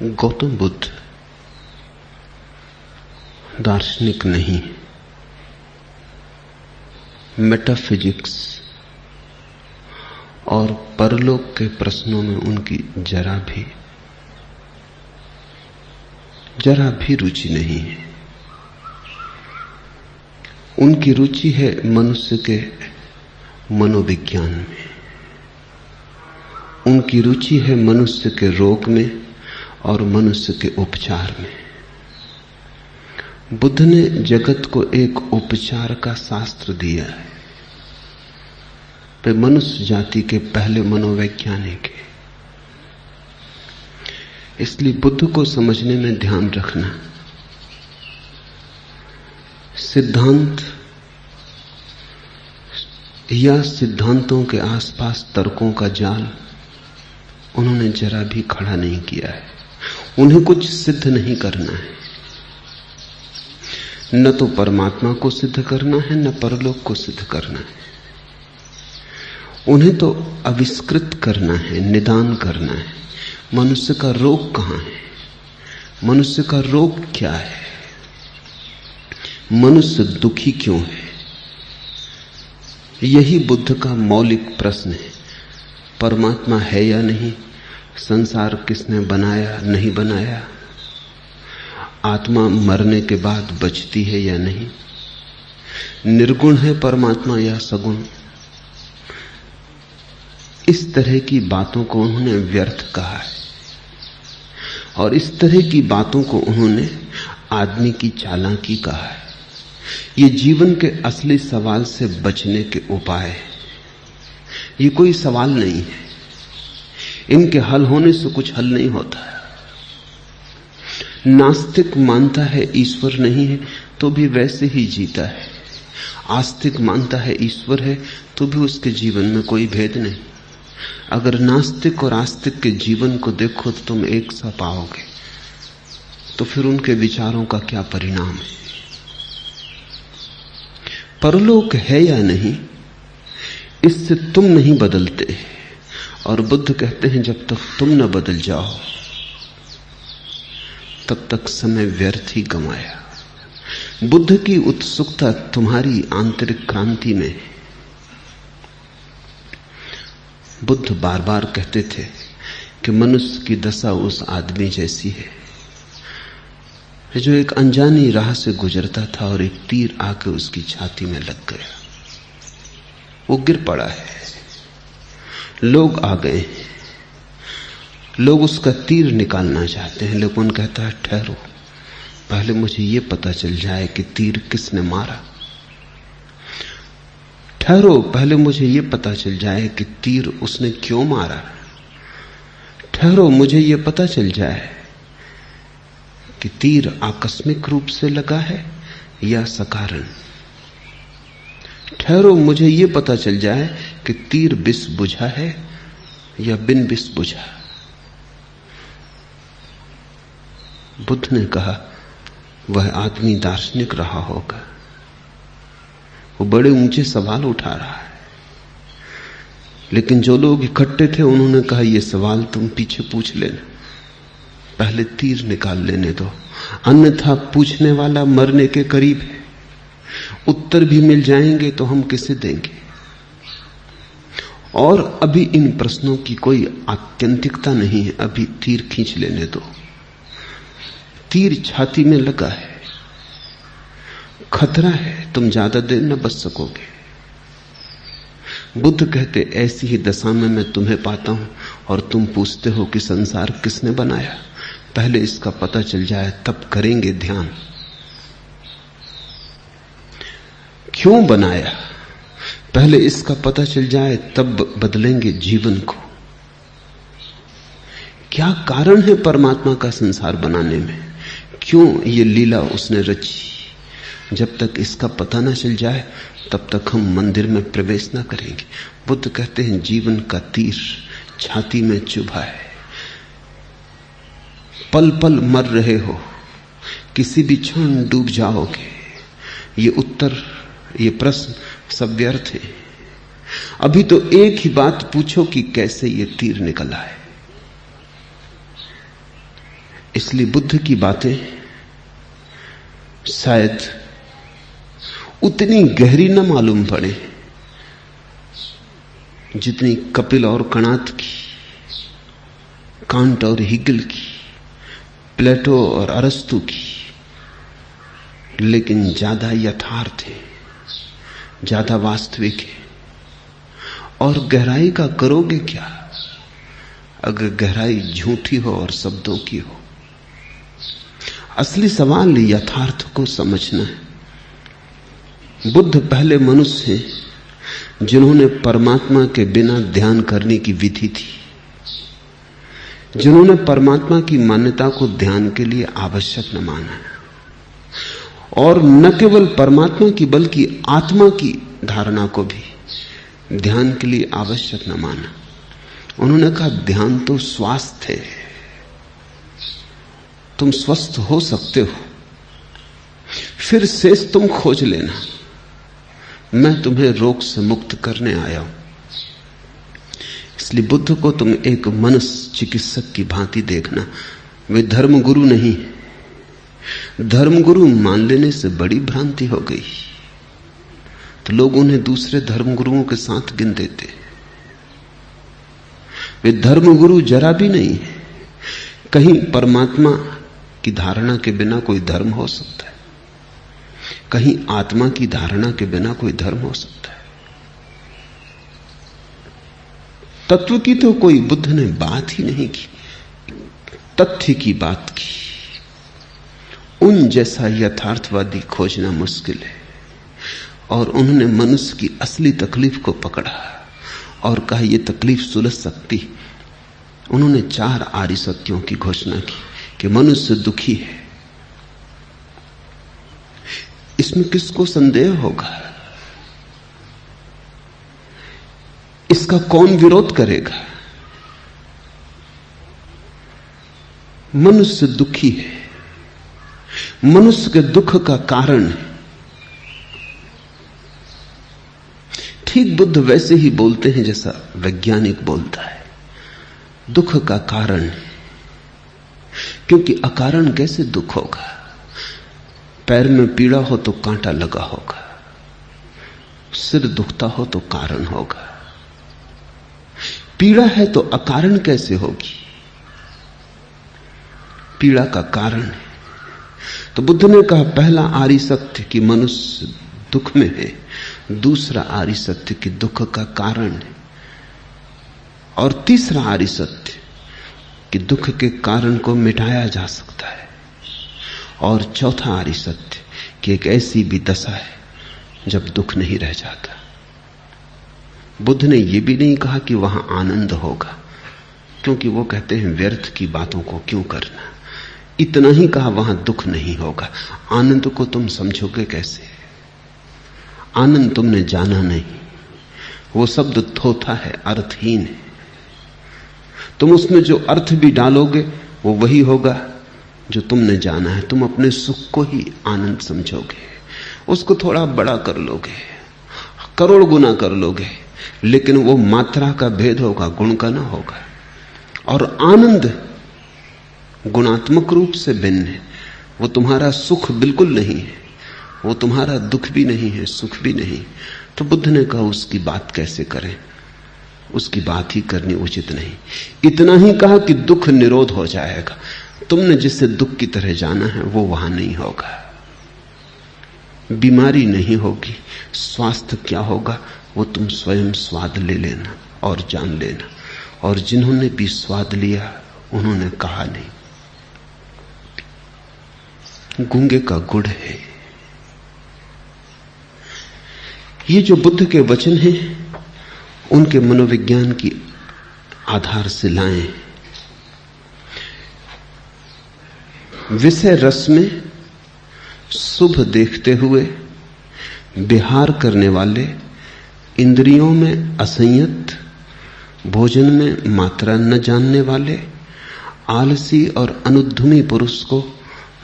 गौतम बुद्ध दार्शनिक नहीं, मेटाफिजिक्स और परलोक के प्रश्नों में उनकी जरा भी रुचि नहीं है। उनकी रुचि है मनुष्य के मनोविज्ञान में, उनकी रुचि है मनुष्य के रोग में और मनुष्य के उपचार में। बुद्ध ने जगत को एक उपचार का शास्त्र दिया है। वे मनुष्य जाति के पहले मनोवैज्ञानिक हैं। इसलिए बुद्ध को समझने में ध्यान रखना, सिद्धांत या सिद्धांतों के आसपास तर्कों का जाल उन्होंने जरा भी खड़ा नहीं किया है। उन्हें कुछ सिद्ध नहीं करना है, न तो परमात्मा को सिद्ध करना है, न परलोक को सिद्ध करना है। उन्हें तो आविष्कृत करना है, निदान करना है। मनुष्य का रोग कहां है, मनुष्य का रोग क्या है, मनुष्य दुखी क्यों है, यही बुद्ध का मौलिक प्रश्न है। परमात्मा है या नहीं, संसार किसने बनाया नहीं बनाया, आत्मा मरने के बाद बचती है या नहीं, निर्गुण है परमात्मा या सगुण। इस तरह की बातों को उन्होंने व्यर्थ कहा है और इस तरह की बातों को उन्होंने आदमी की चालाकी कहा है। ये जीवन के असली सवाल से बचने के उपाय है। ये कोई सवाल नहीं है, इनके हल होने से कुछ हल नहीं होता है। नास्तिक मानता है ईश्वर नहीं है तो भी वैसे ही जीता है, आस्तिक मानता है ईश्वर है तो भी उसके जीवन में कोई भेद नहीं। अगर नास्तिक और आस्तिक के जीवन को देखो तो तुम एक सा पाओगे, तो फिर उनके विचारों का क्या परिणाम है। परलोक है या नहीं, इससे तुम नहीं बदलते। और बुद्ध कहते हैं जब तक तुम न बदल जाओ तब तक समय व्यर्थ ही गंवाया। बुद्ध की उत्सुकता तुम्हारी आंतरिक क्रांति में है। बुद्ध बार बार कहते थे कि मनुष्य की दशा उस आदमी जैसी है जो एक अनजानी राह से गुजरता था और एक तीर आके उसकी छाती में लग गया। वो गिर पड़ा है, लोग आ गए, लोग उसका तीर निकालना चाहते हैं, लेकिन कहता है ठहरो, पहले मुझे ये पता चल जाए कि तीर किसने मारा। ठहरो, पहले मुझे ये पता चल जाए कि तीर उसने क्यों मारा। ठहरो, मुझे ये पता चल जाए कि तीर आकस्मिक रूप से लगा है या सकारण। ठहरो, मुझे ये पता चल जाए कि तीर विष बुझा है या बिन विष बुझा। बुद्ध ने कहा वह आदमी दार्शनिक रहा होगा, वो बड़े ऊंचे सवाल उठा रहा है, लेकिन जो लोग इकट्ठे थे उन्होंने कहा ये सवाल तुम पीछे पूछ लेना, पहले तीर निकाल लेने दो, अन्यथा पूछने वाला मरने के करीब है। उत्तर भी मिल जाएंगे तो हम किसे देंगे। और अभी इन प्रश्नों की कोई आत्यंतिकता नहीं है, अभी तीर खींच लेने दो। तीर छाती में लगा है, खतरा है, तुम ज्यादा देर न बच सकोगे। बुद्ध कहते ऐसी ही दशा में मैं तुम्हें पाता हूं और तुम पूछते हो कि संसार किसने बनाया। पहले इसका पता चल जाए तब करेंगे ध्यान। क्यों बनाया, पहले इसका पता चल जाए तब बदलेंगे जीवन को। क्या कारण है परमात्मा का संसार बनाने में, क्यों ये लीला उसने रची। जब तक इसका पता ना चल जाए तब तक हम मंदिर में प्रवेश ना करेंगे। बुद्ध कहते हैं जीवन का तीर छाती में चुभा है, पल पल मर रहे हो, किसी भी क्षण डूब जाओगे। ये उत्तर, ये प्रश्न सब व्यर्थ है। अभी तो एक ही बात पूछो कि कैसे ये तीर निकला है। इसलिए बुद्ध की बातें शायद उतनी गहरी न मालूम पड़े जितनी कपिल और कणाद की, कांट और हिगल की, प्लेटो और अरस्तु की, लेकिन ज्यादा यथार्थ है, ज्यादा वास्तविक है। और गहराई का करोगे क्या अगर गहराई झूठी हो और शब्दों की हो? असली सवाल यथार्थ को समझना है। बुद्ध पहले मनुष्य हैं जिन्होंने परमात्मा के बिना ध्यान करने की विधि थी, जिन्होंने परमात्मा की मान्यता को ध्यान के लिए आवश्यक न माना, और न केवल परमात्मा की बल्कि आत्मा की धारणा को भी ध्यान के लिए आवश्यक न माना। उन्होंने कहा ध्यान तो स्वास्थ्य है, तुम स्वस्थ हो सकते हो, फिर शेष तुम खोज लेना, मैं तुम्हें रोग से मुक्त करने आया हूं। इसलिए बुद्ध को तुम एक मनस चिकित्सक की भांति देखना। वे धर्मगुरु नहीं, धर्मगुरु मान लेने से बड़ी भ्रांति हो गई तो लोग उन्हें दूसरे धर्मगुरुओं के साथ गिन देते। वे धर्मगुरु जरा भी नहीं है। कहीं परमात्मा की धारणा के बिना कोई धर्म हो सकता है, कहीं आत्मा की धारणा के बिना कोई धर्म हो सकता है। तत्व की तो कोई बुद्ध ने बात ही नहीं की, तथ्य की बात की। उन जैसा यथार्थवादी खोजना मुश्किल है। और उन्होंने मनुष्य की असली तकलीफ को पकड़ा और कहा यह तकलीफ सुलझ सकती। उन्होंने 4 आर्य सत्यों की घोषणा की कि मनुष्य दुखी है। इसमें किसको संदेह होगा? इसका कौन विरोध करेगा? मनुष्य दुखी है, मनुष्य के दुख का कारण है। ठीक बुद्ध वैसे ही बोलते हैं जैसा वैज्ञानिक बोलता है, दुख का कारण है। क्योंकि अकारण कैसे दुख होगा? पैर में पीड़ा हो तो कांटा लगा होगा, सिर दुखता हो तो कारण होगा। पीड़ा है तो अकारण कैसे होगी? पीड़ा का कारण है। तो बुद्ध ने कहा पहला आर्य सत्य कि मनुष्य दुख में है, दूसरा आर्य सत्य कि दुख का कारण है, और तीसरा आर्य सत्य कि दुख के कारण को मिटाया जा सकता है, और चौथा आर्य सत्य कि एक ऐसी भी दशा है जब दुख नहीं रह जाता। बुद्ध ने यह भी नहीं कहा कि वहां आनंद होगा, क्योंकि वो कहते हैं व्यर्थ की बातों को क्यों करना। इतना ही कहा वहां दुख नहीं होगा। आनंद को तुम समझोगे कैसे? आनंद तुमने जाना नहीं, वो शब्द थोथा है, अर्थहीन है। तुम उसमें जो अर्थ भी डालोगे वो वही होगा जो तुमने जाना है। तुम अपने सुख को ही आनंद समझोगे, उसको थोड़ा बड़ा कर लोगे, करोड़ गुना कर लोगे, लेकिन वो मात्रा का भेद होगा, गुण का ना होगा। और आनंद गुणात्मक रूप से भिन्न है। वो तुम्हारा सुख बिल्कुल नहीं है, वो तुम्हारा दुख भी नहीं है, सुख भी नहीं। तो बुद्ध ने कहा उसकी बात कैसे करें? उसकी बात ही करनी उचित नहीं। इतना ही कहा कि दुख निरोध हो जाएगा। तुमने जिसे दुख की तरह जाना है वो वहां नहीं होगा। बीमारी नहीं होगी, स्वास्थ्य क्या होगा वो तुम स्वयं स्वाद ले लेना और जान लेना। और जिन्होंने भी स्वाद लिया उन्होंने कहा नहीं। गूंगे का गुड़ है। ये जो बुद्ध के वचन हैं उनके मनोविज्ञान की आधारशिलाएं। विषय रस में शुभ देखते हुए विहार करने वाले, इंद्रियों में असंयत, भोजन में मात्रा न जानने वाले, आलसी और अनुद्यमी पुरुष को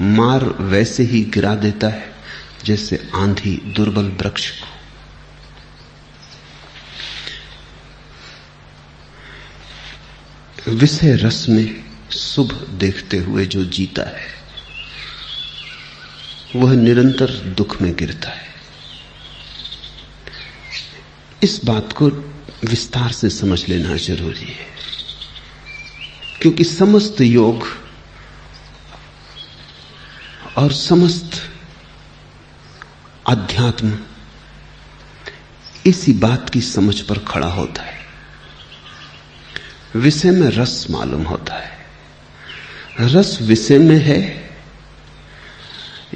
मार वैसे ही गिरा देता है जैसे आंधी दुर्बल वृक्ष को। विषय रस में शुभ देखते हुए जो जीता है वह निरंतर दुख में गिरता है। इस बात को विस्तार से समझ लेना जरूरी है, क्योंकि समस्त योग और समस्त अध्यात्म इसी बात की समझ पर खड़ा होता है। विषय में रस मालूम होता है। रस विषय में है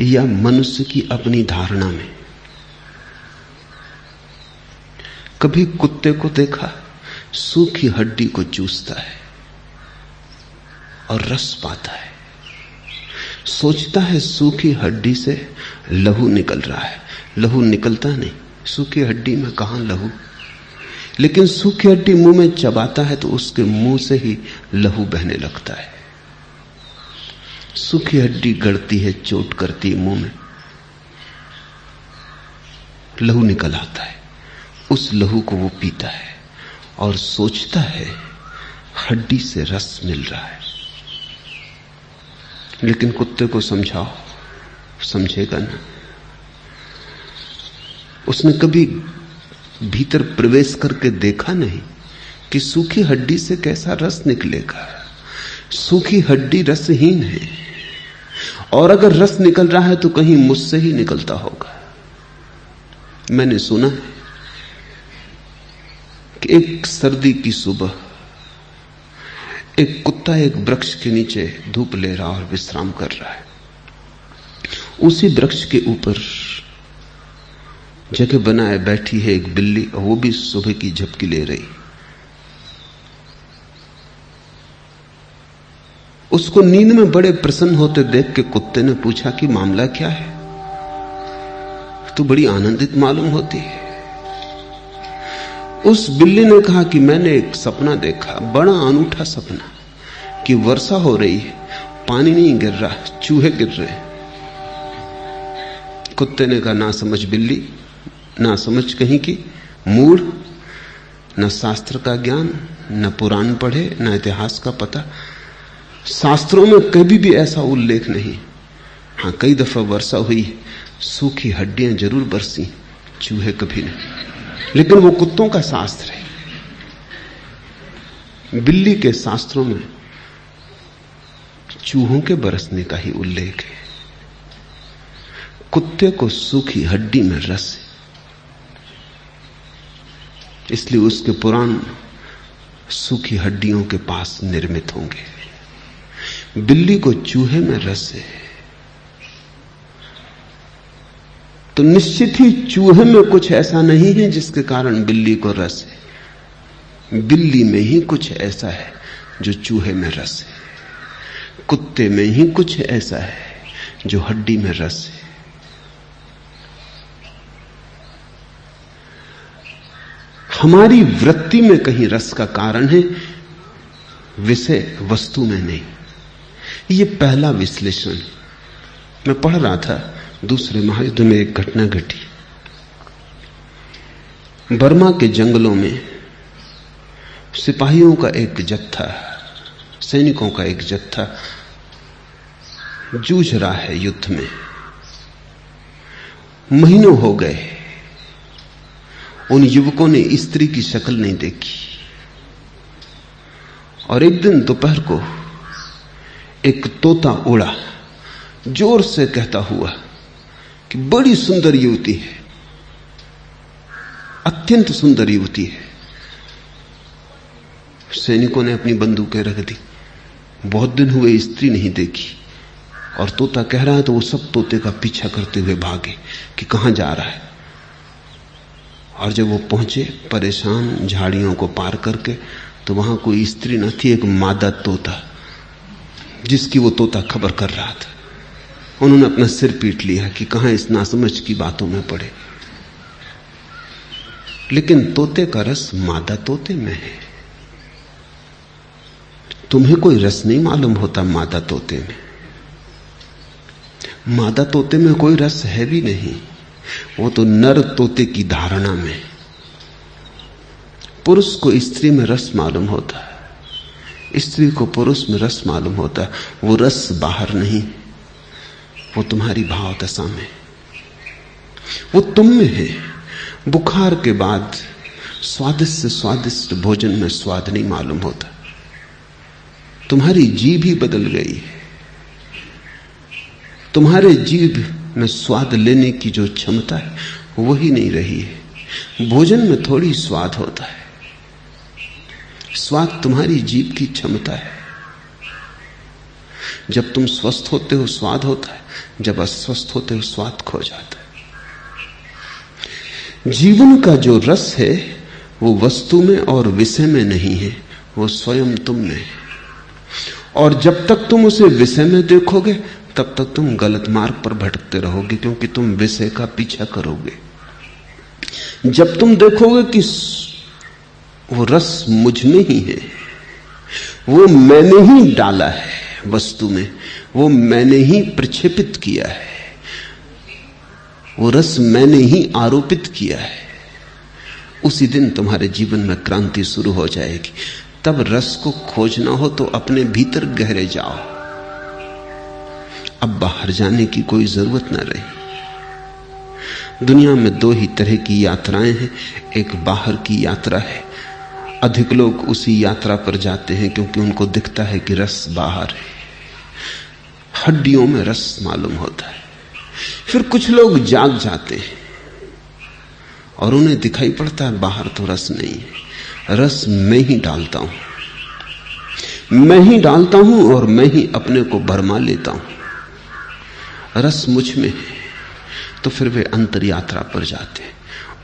या मनुष्य की अपनी धारणा में। कभी कुत्ते को देखा, सूखी हड्डी को चूसता है और रस पाता है, सोचता है सूखी हड्डी से लहू निकल रहा है। लहू निकलता नहीं, सूखी हड्डी में कहां लहू। लेकिन सूखी हड्डी मुंह में चबाता है तो उसके मुंह से ही लहू बहने लगता है। सूखी हड्डी गड़ती है, चोट करती है मुंह में, लहू निकल आता है। उस लहू को वो पीता है और सोचता है हड्डी से रस मिल रहा है। लेकिन कुत्ते को समझाओ, समझेगा ना। उसने कभी भीतर प्रवेश करके देखा नहीं कि सूखी हड्डी से कैसा रस निकलेगा। सूखी हड्डी रसहीन है, और अगर रस निकल रहा है तो कहीं मुझसे ही निकलता होगा। मैंने सुना है कि एक सर्दी की सुबह एक कुत्ता एक वृक्ष के नीचे धूप ले रहा और विश्राम कर रहा है। उसी वृक्ष के ऊपर जगह बनाए बैठी है एक बिल्ली, और वो भी सुबह की झपकी ले रही। उसको नींद में बड़े प्रसन्न होते देख के कुत्ते ने पूछा कि मामला क्या है, तो बड़ी आनंदित मालूम होती है। उस बिल्ली ने कहा कि मैंने एक सपना देखा, बड़ा अनूठा सपना, कि वर्षा हो रही है, पानी नहीं गिर रहा, चूहे गिर रहे हैं। कुत्ते ने कहा ना समझ बिल्ली, ना समझ कहीं की, मूढ़, न शास्त्र का ज्ञान, न पुराण पढ़े, न इतिहास का पता। शास्त्रों में कभी भी ऐसा उल्लेख नहीं। हाँ, कई दफा वर्षा हुई, सूखी हड्डियां जरूर बरसी, चूहे कभी नहीं। लेकिन वो कुत्तों का शास्त्र है। बिल्ली के शास्त्रों में चूहों के बरसने का ही उल्लेख है। कुत्ते को सूखी हड्डी में रस है, इसलिए उसके पुराण सूखी हड्डियों के पास निर्मित होंगे। बिल्ली को चूहे में रस है, तो निश्चित ही चूहे में कुछ ऐसा नहीं है जिसके कारण बिल्ली को रस है। बिल्ली में ही कुछ ऐसा है जो चूहे में रस है। कुत्ते में ही कुछ ऐसा है जो हड्डी में रस है। हमारी वृत्ति में कहीं रस का कारण है, विषय वस्तु में नहीं। ये पहला विश्लेषण। मैं पढ़ रहा था, दूसरे महायुद्ध में एक घटना घटी। बर्मा के जंगलों में सिपाहियों का एक जत्था, सैनिकों का एक जत्था जूझ रहा है युद्ध में। महीनों हो गए, उन युवकों ने स्त्री की शक्ल नहीं देखी। और एक दिन दोपहर को एक तोता उड़ा, जोर से कहता हुआ कि बड़ी सुंदर युवती है, अत्यंत सुंदर युवती है। सैनिकों ने अपनी बंदूकें रख दी। बहुत दिन हुए स्त्री नहीं देखी, और तोता कह रहा है तो वो सब तोते का पीछा करते हुए भागे कि कहां जा रहा है। और जब वो पहुंचे परेशान झाड़ियों को पार करके, तो वहां कोई स्त्री न थी, एक मादा तोता जिसकी वो तोता खबर कर रहा था। उन्होंने अपना सिर पीट लिया कि कहां इस नासमझ की बातों में पड़े। लेकिन तोते का रस मादा तोते में है। तुम्हें कोई रस नहीं मालूम होता मादा तोते में। मादा तोते में कोई रस है भी नहीं, वो तो नर तोते की धारणा में। पुरुष को स्त्री में रस मालूम होता है, स्त्री को पुरुष में रस मालूम होता है, वो रस बाहर नहीं, वो तुम्हारी भाव दशा में, वो तुम में है। बुखार के बाद स्वादिष्ट से स्वादिष्ट भोजन में स्वाद नहीं मालूम होता, तुम्हारी जीभ ही बदल गई है। तुम्हारे जीभ में स्वाद लेने की जो क्षमता है वही नहीं रही है। भोजन में थोड़ी स्वाद होता है, स्वाद तुम्हारी जीभ की क्षमता है। जब तुम स्वस्थ होते हो स्वाद होता है, जब अस्वस्थ होते हो स्वाद खो जाता है। जीवन का जो रस है वो वस्तु में और विषय में नहीं है, वो स्वयं तुम में है। और जब तक तुम उसे विषय में देखोगे तब तक तुम गलत मार्ग पर भटकते रहोगे, क्योंकि तुम विषय का पीछा करोगे। जब तुम देखोगे कि वो रस मुझ में ही है, वो मैंने ही डाला है वस्तु में, वो मैंने ही प्रक्षेपित किया है, वो रस मैंने ही आरोपित किया है, उसी दिन तुम्हारे जीवन में क्रांति शुरू हो जाएगी। तब रस को खोजना हो तो अपने भीतर गहरे जाओ, अब बाहर जाने की कोई जरूरत ना रही। दुनिया में दो ही तरह की यात्राएं हैं, एक बाहर की यात्रा है। अधिक लोग उसी यात्रा पर जाते हैं क्योंकि उनको दिखता है कि रस बाहर है, हड्डियों में रस मालूम होता है। फिर कुछ लोग जाग जाते हैं और उन्हें दिखाई पड़ता है बाहर तो रस नहीं है, रस मैं ही डालता हूं, मैं ही डालता हूं और मैं ही अपने को भरमा लेता हूं, रस मुझ में है। तो फिर वे अंतर यात्रा पर जाते हैं।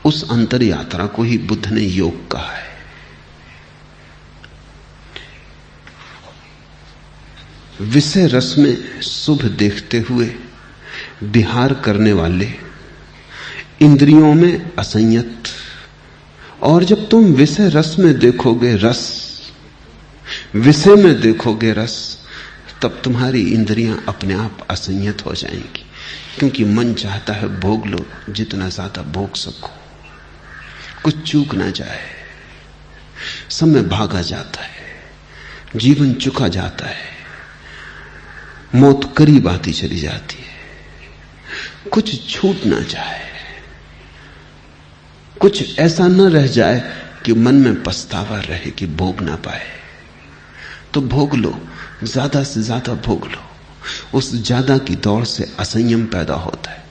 उस अंतर यात्रा को ही बुद्ध ने योग कहा है। विषय रस में शुभ देखते हुए विहार करने वाले इंद्रियों में असंयत, और जब तुम विषय रस में देखोगे रस, विषय में देखोगे रस, तब तुम्हारी इंद्रियां अपने आप असंयत हो जाएंगी। क्योंकि मन चाहता है भोग लो, जितना ज्यादा भोग सको, कुछ चूक ना जाए। समय भागा जाता है, जीवन चुका जाता है, मौत करीब आती चली जाती है, कुछ छूट ना जाए, कुछ ऐसा न रह जाए कि मन में पछतावा रहे कि भोग ना पाए। तो भोग लो, ज्यादा से ज्यादा भोग लो। उस ज्यादा की दौड़ से असंयम पैदा होता है।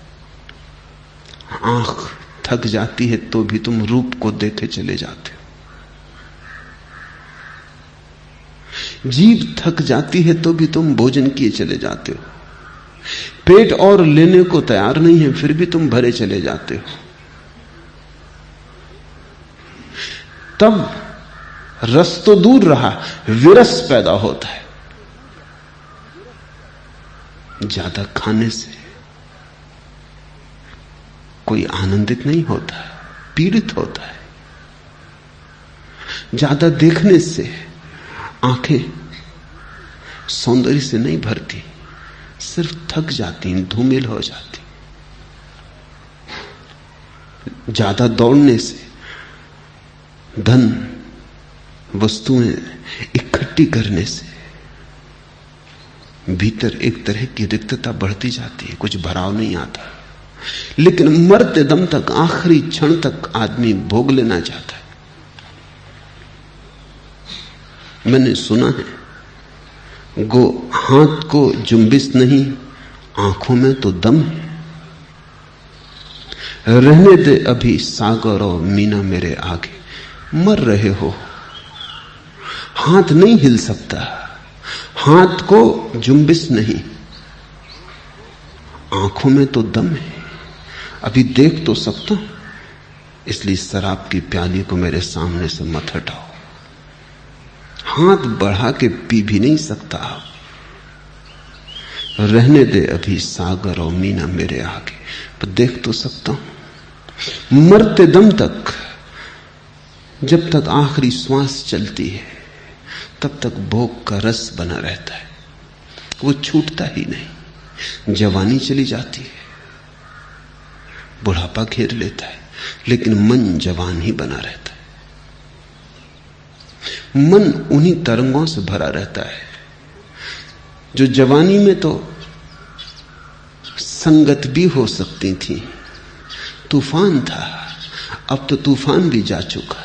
आंख थक जाती है तो भी तुम रूप को देखे चले जाते हो, जीभ थक जाती है तो भी तुम भोजन किए चले जाते हो, पेट और लेने को तैयार नहीं है फिर भी तुम भरे चले जाते हो। तब रस तो दूर रहा, विरस पैदा होता है। ज्यादा खाने से कोई आनंदित नहीं होता, पीड़ित होता है। ज्यादा देखने से आंखें सौंदर्य से नहीं भरती, सिर्फ थक जाती, धूमिल हो जाती। ज्यादा दौड़ने से धन वस्तुएं इकट्ठी करने से भीतर एक तरह की रिक्तता बढ़ती जाती है, कुछ भराव नहीं आता। लेकिन मरते दम तक, आखिरी क्षण तक आदमी भोग लेना चाहता है। मैंने सुना है, हाथ को जुम्बिश नहीं, आंखों में तो दम है। रहने दे अभी सागर और मीना मेरे आगे। मर रहे हो, हाथ नहीं हिल सकता, हाथ को जुम्बिश नहीं, आंखों में तो दम है, अभी देख तो सकता हूं, इसलिए शराब की प्याली को मेरे सामने से मत हटाओ। हाथ बढ़ा के पी भी नहीं सकता आप। रहने दे अभी सागर और मीना मेरे आगे, पर देख तो सकता हूं। मरते दम तक, जब तक आखिरी श्वास चलती है, तब तक भोग का रस बना रहता है, वो छूटता ही नहीं। जवानी चली जाती है, बुढ़ापा घेर लेता है, लेकिन मन जवान ही बना रहता है। मन उन्हीं तरंगों से भरा रहता है जो जवानी में तो संगत भी हो सकती थी। तूफान था, अब तो तूफान भी जा चुका।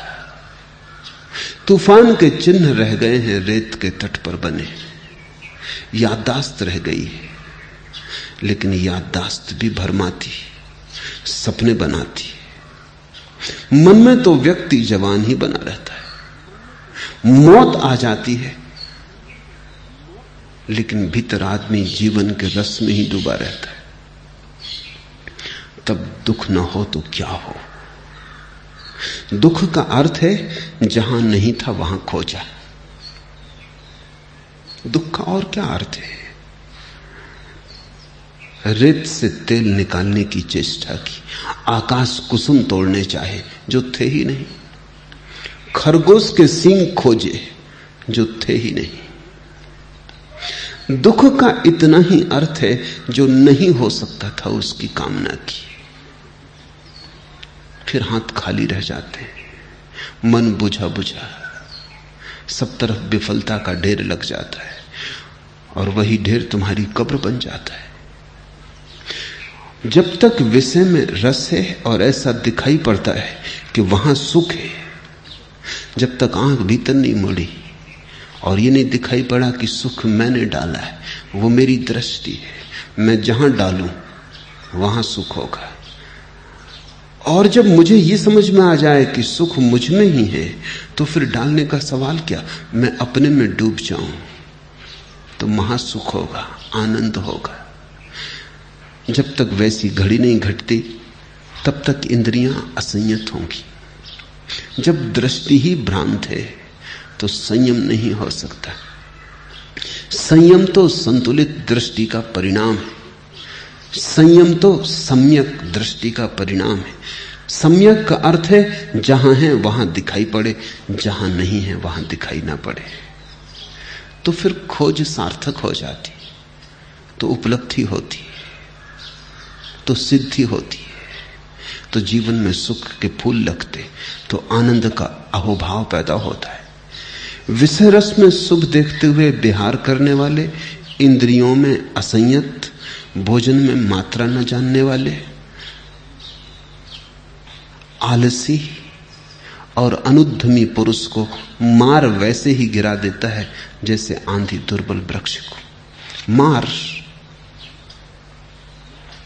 तूफान के चिन्ह रह गए हैं रेत के तट पर बने, याददाश्त रह गई है, लेकिन याददाश्त भी भरमाती, सपने बनाती। मन में तो व्यक्ति जवान ही बना रहता है, मौत आ जाती है, लेकिन भीतर आदमी जीवन के रस में ही डूबा रहता है। तब दुख ना हो तो क्या हो। दुख का अर्थ है जहां नहीं था वहां खोजा। दुख का और क्या अर्थ है? रेत से तेल निकालने की चेष्टा की, आकाश कुसुम तोड़ने चाहे जो थे ही नहीं, खरगोश के सींग खोजे जो थे ही नहीं। दुख का इतना ही अर्थ है जो नहीं हो सकता था उसकी कामना की, फिर हाथ खाली रह जाते हैं, मन बुझा बुझा, सब तरफ विफलता का ढेर लग जाता है और वही ढेर तुम्हारी कब्र बन जाता है। जब तक विषय में रस है और ऐसा दिखाई पड़ता है कि वहां सुख है, जब तक आंख भीतर नहीं मुड़ी और ये नहीं दिखाई पड़ा कि सुख मैंने डाला है, वो मेरी दृष्टि है, मैं जहां डालूं वहां सुख होगा। और जब मुझे ये समझ में आ जाए कि सुख मुझ में ही है, तो फिर डालने का सवाल क्या, मैं अपने में डूब जाऊं तो महासुख होगा, आनंद होगा। जब तक वैसी घड़ी नहीं घटती तब तक इंद्रियां असंयत होंगी। जब दृष्टि ही भ्रांत है तो संयम नहीं हो सकता। संयम तो संतुलित दृष्टि का परिणाम है, संयम तो सम्यक दृष्टि का परिणाम है। सम्यक का अर्थ है जहां है वहां दिखाई पड़े, जहां नहीं है वहां दिखाई ना पड़े। तो फिर खोज सार्थक हो जाती, तो उपलब्धि होती, तो सिद्धि होती, तो जीवन में सुख के फूल लगते, तो आनंद का अहोभाव पैदा होता है। विषय रस में सुख देखते हुए विहार करने वाले, इंद्रियों में असंयत, भोजन में मात्रा न जानने वाले, आलसी और अनुद्यमी पुरुष को मार वैसे ही गिरा देता है जैसे आंधी दुर्बल वृक्ष को। मार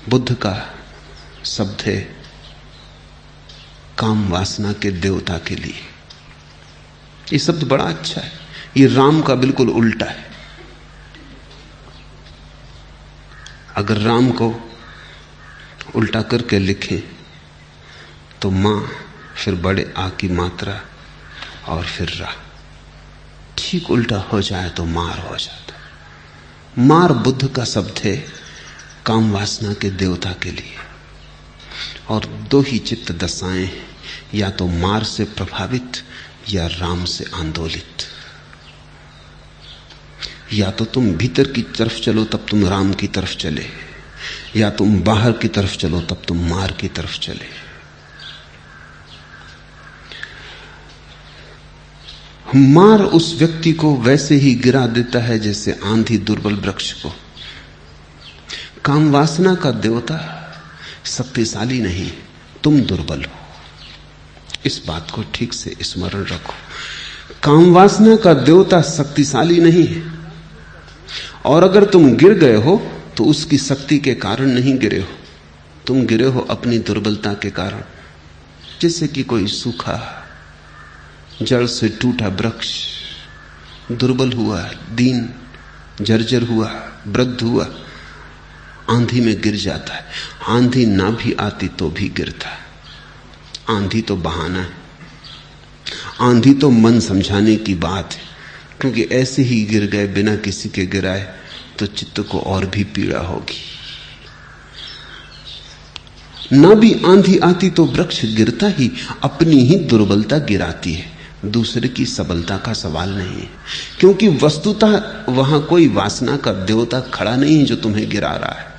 बुद्ध का शब्द है काम वासना के देवता के लिए। ये शब्द बड़ा अच्छा है, ये राम का बिल्कुल उल्टा है। अगर राम को उल्टा करके लिखें तो मां, फिर बड़े आ की मात्रा और फिर रा, ठीक उल्टा हो जाए तो मार हो जाता। मार बुद्ध का शब्द है काम वासना के देवता के लिए। और दो ही चित्त दशाएं, या तो मार से प्रभावित या राम से आंदोलित। या तो तुम भीतर की तरफ चलो तब तुम राम की तरफ चले, या तुम बाहर की तरफ चलो तब तुम मार की तरफ चले। मार उस व्यक्ति को वैसे ही गिरा देता है जैसे आंधी दुर्बल वृक्ष को। काम वासना का देवता शक्तिशाली नहीं, तुम दुर्बल हो। इस बात को ठीक से स्मरण रखो। काम वासना का देवता शक्तिशाली नहीं है, और अगर तुम गिर गए हो तो उसकी शक्ति के कारण नहीं गिरे हो, तुम गिरे हो अपनी दुर्बलता के कारण। जैसे कि कोई सूखा जड़ से टूटा वृक्ष दुर्बल हुआ, दीन जर्जर हुआ, वृद्ध हुआ, आंधी में गिर जाता है। आंधी ना भी आती तो भी गिरता है। आंधी तो बहाना है, आंधी तो मन समझाने की बात है, क्योंकि ऐसे ही गिर गए बिना किसी के गिराए तो चित्त को और भी पीड़ा होगी। ना भी आंधी आती तो वृक्ष गिरता ही, अपनी ही दुर्बलता गिराती है, दूसरे की सबलता का सवाल नहीं है। क्योंकि वस्तुतः वहां कोई वासना का देवता खड़ा नहीं है जो तुम्हें गिरा रहा है,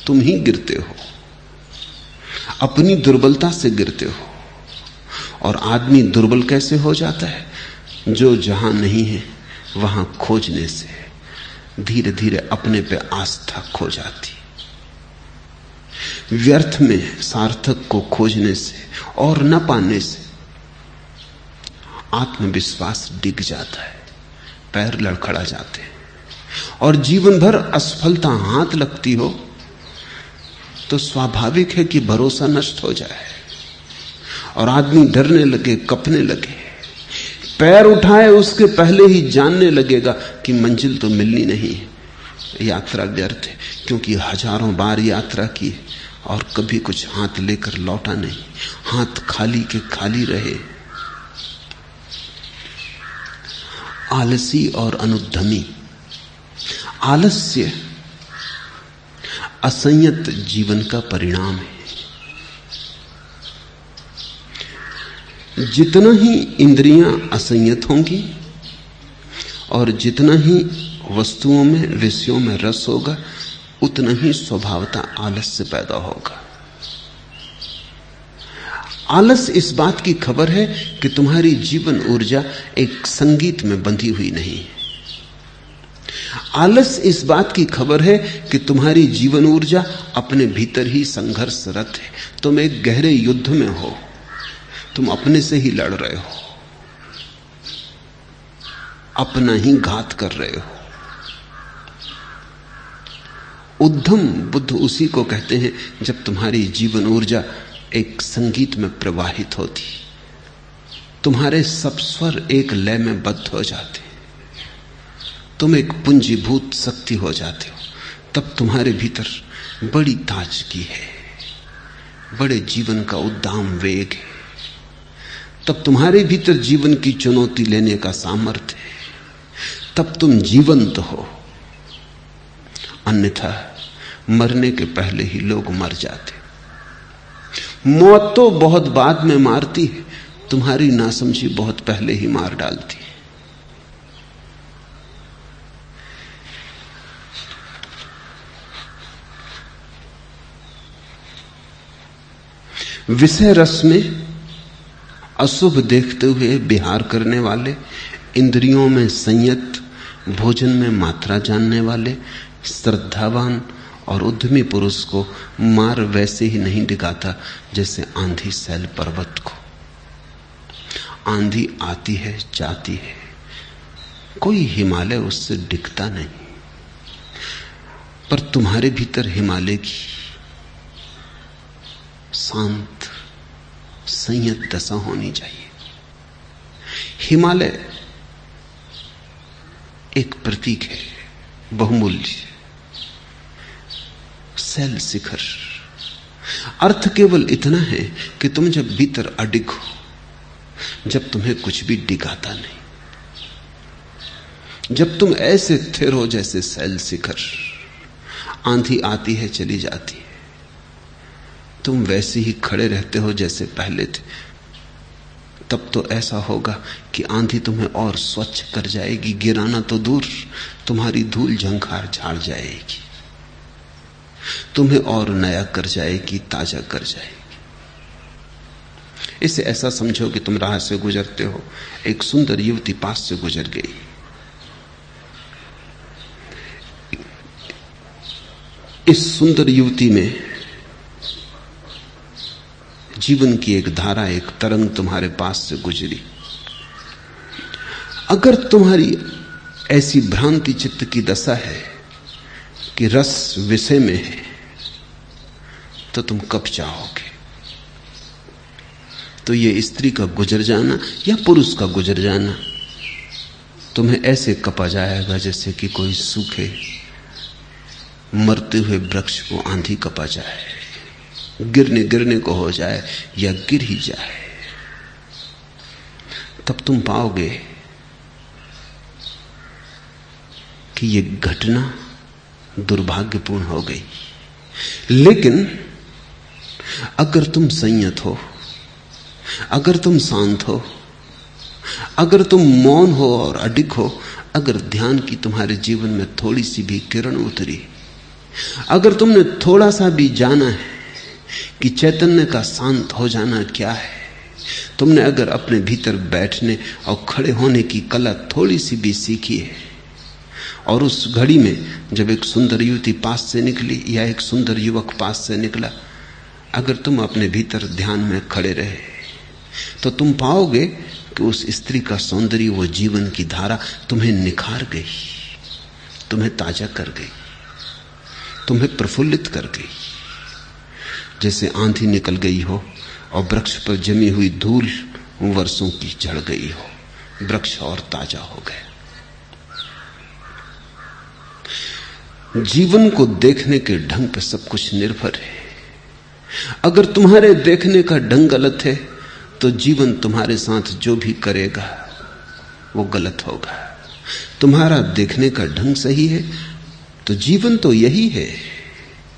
तुम ही गिरते हो, अपनी दुर्बलता से गिरते हो। और आदमी दुर्बल कैसे हो जाता है? जो जहां नहीं है वहां खोजने से धीरे धीरे अपने पे आस्था खो जाती। व्यर्थ में सार्थक को खोजने से और न पाने से आत्मविश्वास डिग जाता है, पैर लड़खड़ा जाते हैं, और जीवन भर असफलता हाथ लगती हो तो स्वाभाविक है कि भरोसा नष्ट हो जाए और आदमी डरने लगे, कपने लगे। पैर उठाए उसके पहले ही जानने लगेगा कि मंजिल तो मिलनी नहीं है, यात्रा व्यर्थ है, क्योंकि हजारों बार यात्रा की है और कभी कुछ हाथ लेकर लौटा नहीं, हाथ खाली के खाली रहे। आलसी और अनुद्यमी। आलस्य असंयत जीवन का परिणाम है। जितना ही इंद्रियां असंयत होंगी और जितना ही वस्तुओं में, विषयों में रस होगा, उतना ही स्वभावतः आलस्य पैदा होगा। आलस इस बात की खबर है कि तुम्हारी जीवन ऊर्जा एक संगीत में बंधी हुई नहीं है। आलस इस बात की खबर है कि तुम्हारी जीवन ऊर्जा अपने भीतर ही संघर्षरत है। तुम एक गहरे युद्ध में हो, तुम अपने से ही लड़ रहे हो, अपना ही घात कर रहे हो। उद्यम बुद्ध उसी को कहते हैं जब तुम्हारी जीवन ऊर्जा एक संगीत में प्रवाहित होती, तुम्हारे सब स्वर एक लय में बद्ध हो जाते, तुम एक पूंजीभूत शक्ति हो जाते हो। तब तुम्हारे भीतर बड़ी ताजगी है, बड़े जीवन का उद्दाम वेग है। तब तुम्हारे भीतर जीवन की चुनौती लेने का सामर्थ्य है। तब तुम जीवंत हो। अन्यथा मरने के पहले ही लोग मर जाते। मौत तो बहुत बाद में मारती है, तुम्हारी नासमझी बहुत पहले ही मार डालती है। विषय रस में अशुभ देखते हुए विहार करने वाले, इंद्रियों में संयत, भोजन में मात्रा जानने वाले, श्रद्धावान और उद्यमी पुरुष को मार वैसे ही नहीं डिगाता जैसे आंधी सैल पर्वत को। आंधी आती है, जाती है, कोई हिमालय उससे डिगता नहीं, पर तुम्हारे भीतर हिमालय की शांत संयत दशा होनी चाहिए। हिमालय एक प्रतीक है, बहुमूल्य, शैल शिखर। अर्थ केवल इतना है कि तुम जब भीतर अडिग हो, जब तुम्हें कुछ भी डिगाता नहीं, जब तुम ऐसे स्थिर हो जैसे शैल शिखर, आंधी आती है चली जाती है, तुम वैसे ही खड़े रहते हो जैसे पहले थे, तब तो ऐसा होगा कि आंधी तुम्हें और स्वच्छ कर जाएगी। गिराना तो दूर, तुम्हारी धूल झंखार झाड़ जाएगी, तुम्हें और नया कर जाएगी, ताजा कर जाएगी। इसे ऐसा समझो कि तुम राह से गुजरते हो, एक सुंदर युवती पास से गुजर गई। इस सुंदर युवती में जीवन की एक धारा, एक तरंग तुम्हारे पास से गुजरी। अगर तुम्हारी ऐसी भ्रांति चित्त की दशा है कि रस विषय में है, तो तुम कब चाहोगे? तो ये स्त्री का गुजर जाना या पुरुष का गुजर जाना तुम्हें ऐसे कपा जाएगा जैसे कि कोई सूखे मरते हुए वृक्ष को आंधी कपा जाए, गिरने गिरने को हो जाए या गिर ही जाए। तब तुम पाओगे कि यह घटना दुर्भाग्यपूर्ण हो गई। लेकिन अगर तुम संयत हो, अगर तुम शांत हो, अगर तुम मौन हो और अडिग हो, अगर ध्यान की तुम्हारे जीवन में थोड़ी सी भी किरण उतरी, अगर तुमने थोड़ा सा भी जाना है कि चैतन्य का शांत हो जाना क्या है, तुमने अगर अपने भीतर बैठने और खड़े होने की कला थोड़ी सी भी सीखी है, और उस घड़ी में जब एक सुंदर युवती पास से निकली या एक सुंदर युवक पास से निकला, अगर तुम अपने भीतर ध्यान में खड़े रहे तो तुम पाओगे कि उस स्त्री का सौंदर्य, वो जीवन की धारा तुम्हें निखार गई, तुम्हें ताजा कर गई, तुम्हें प्रफुल्लित कर गई। जैसे आंधी निकल गई हो और वृक्ष पर जमी हुई धूल वर्षों की झड़ गई हो, वृक्ष और ताजा हो गया। जीवन को देखने के ढंग पर सब कुछ निर्भर है। अगर तुम्हारे देखने का ढंग गलत है तो जीवन तुम्हारे साथ जो भी करेगा वो गलत होगा। तुम्हारा देखने का ढंग सही है तो जीवन तो यही है,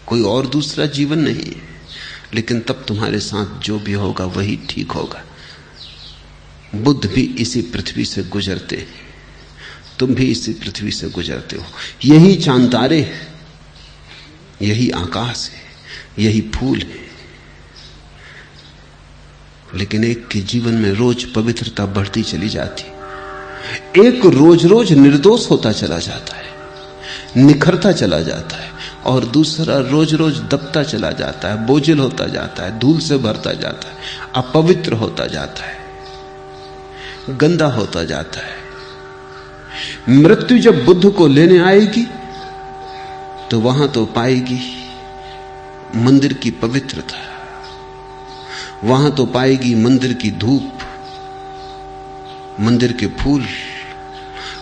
कोई और दूसरा जीवन नहीं है। लेकिन तब तुम्हारे साथ जो भी होगा वही ठीक होगा। बुद्ध भी इसी पृथ्वी से गुजरते हैं, तुम भी इसी पृथ्वी से गुजरते हो। यही चांद तारे, यही आकाश है, यही फूल है। लेकिन एक के जीवन में रोज पवित्रता बढ़ती चली जाती, एक रोज रोज निर्दोष होता चला जाता है, निखरता चला जाता है, और दूसरा रोज रोज दबता चला जाता है, बोझिल होता जाता है, धूल से भरता जाता है, अपवित्र होता जाता है, गंदा होता जाता है। मृत्यु जब बुद्ध को लेने आएगी तो वहां तो पाएगी मंदिर की पवित्रता, वहां तो पाएगी मंदिर की धूप, मंदिर के फूल,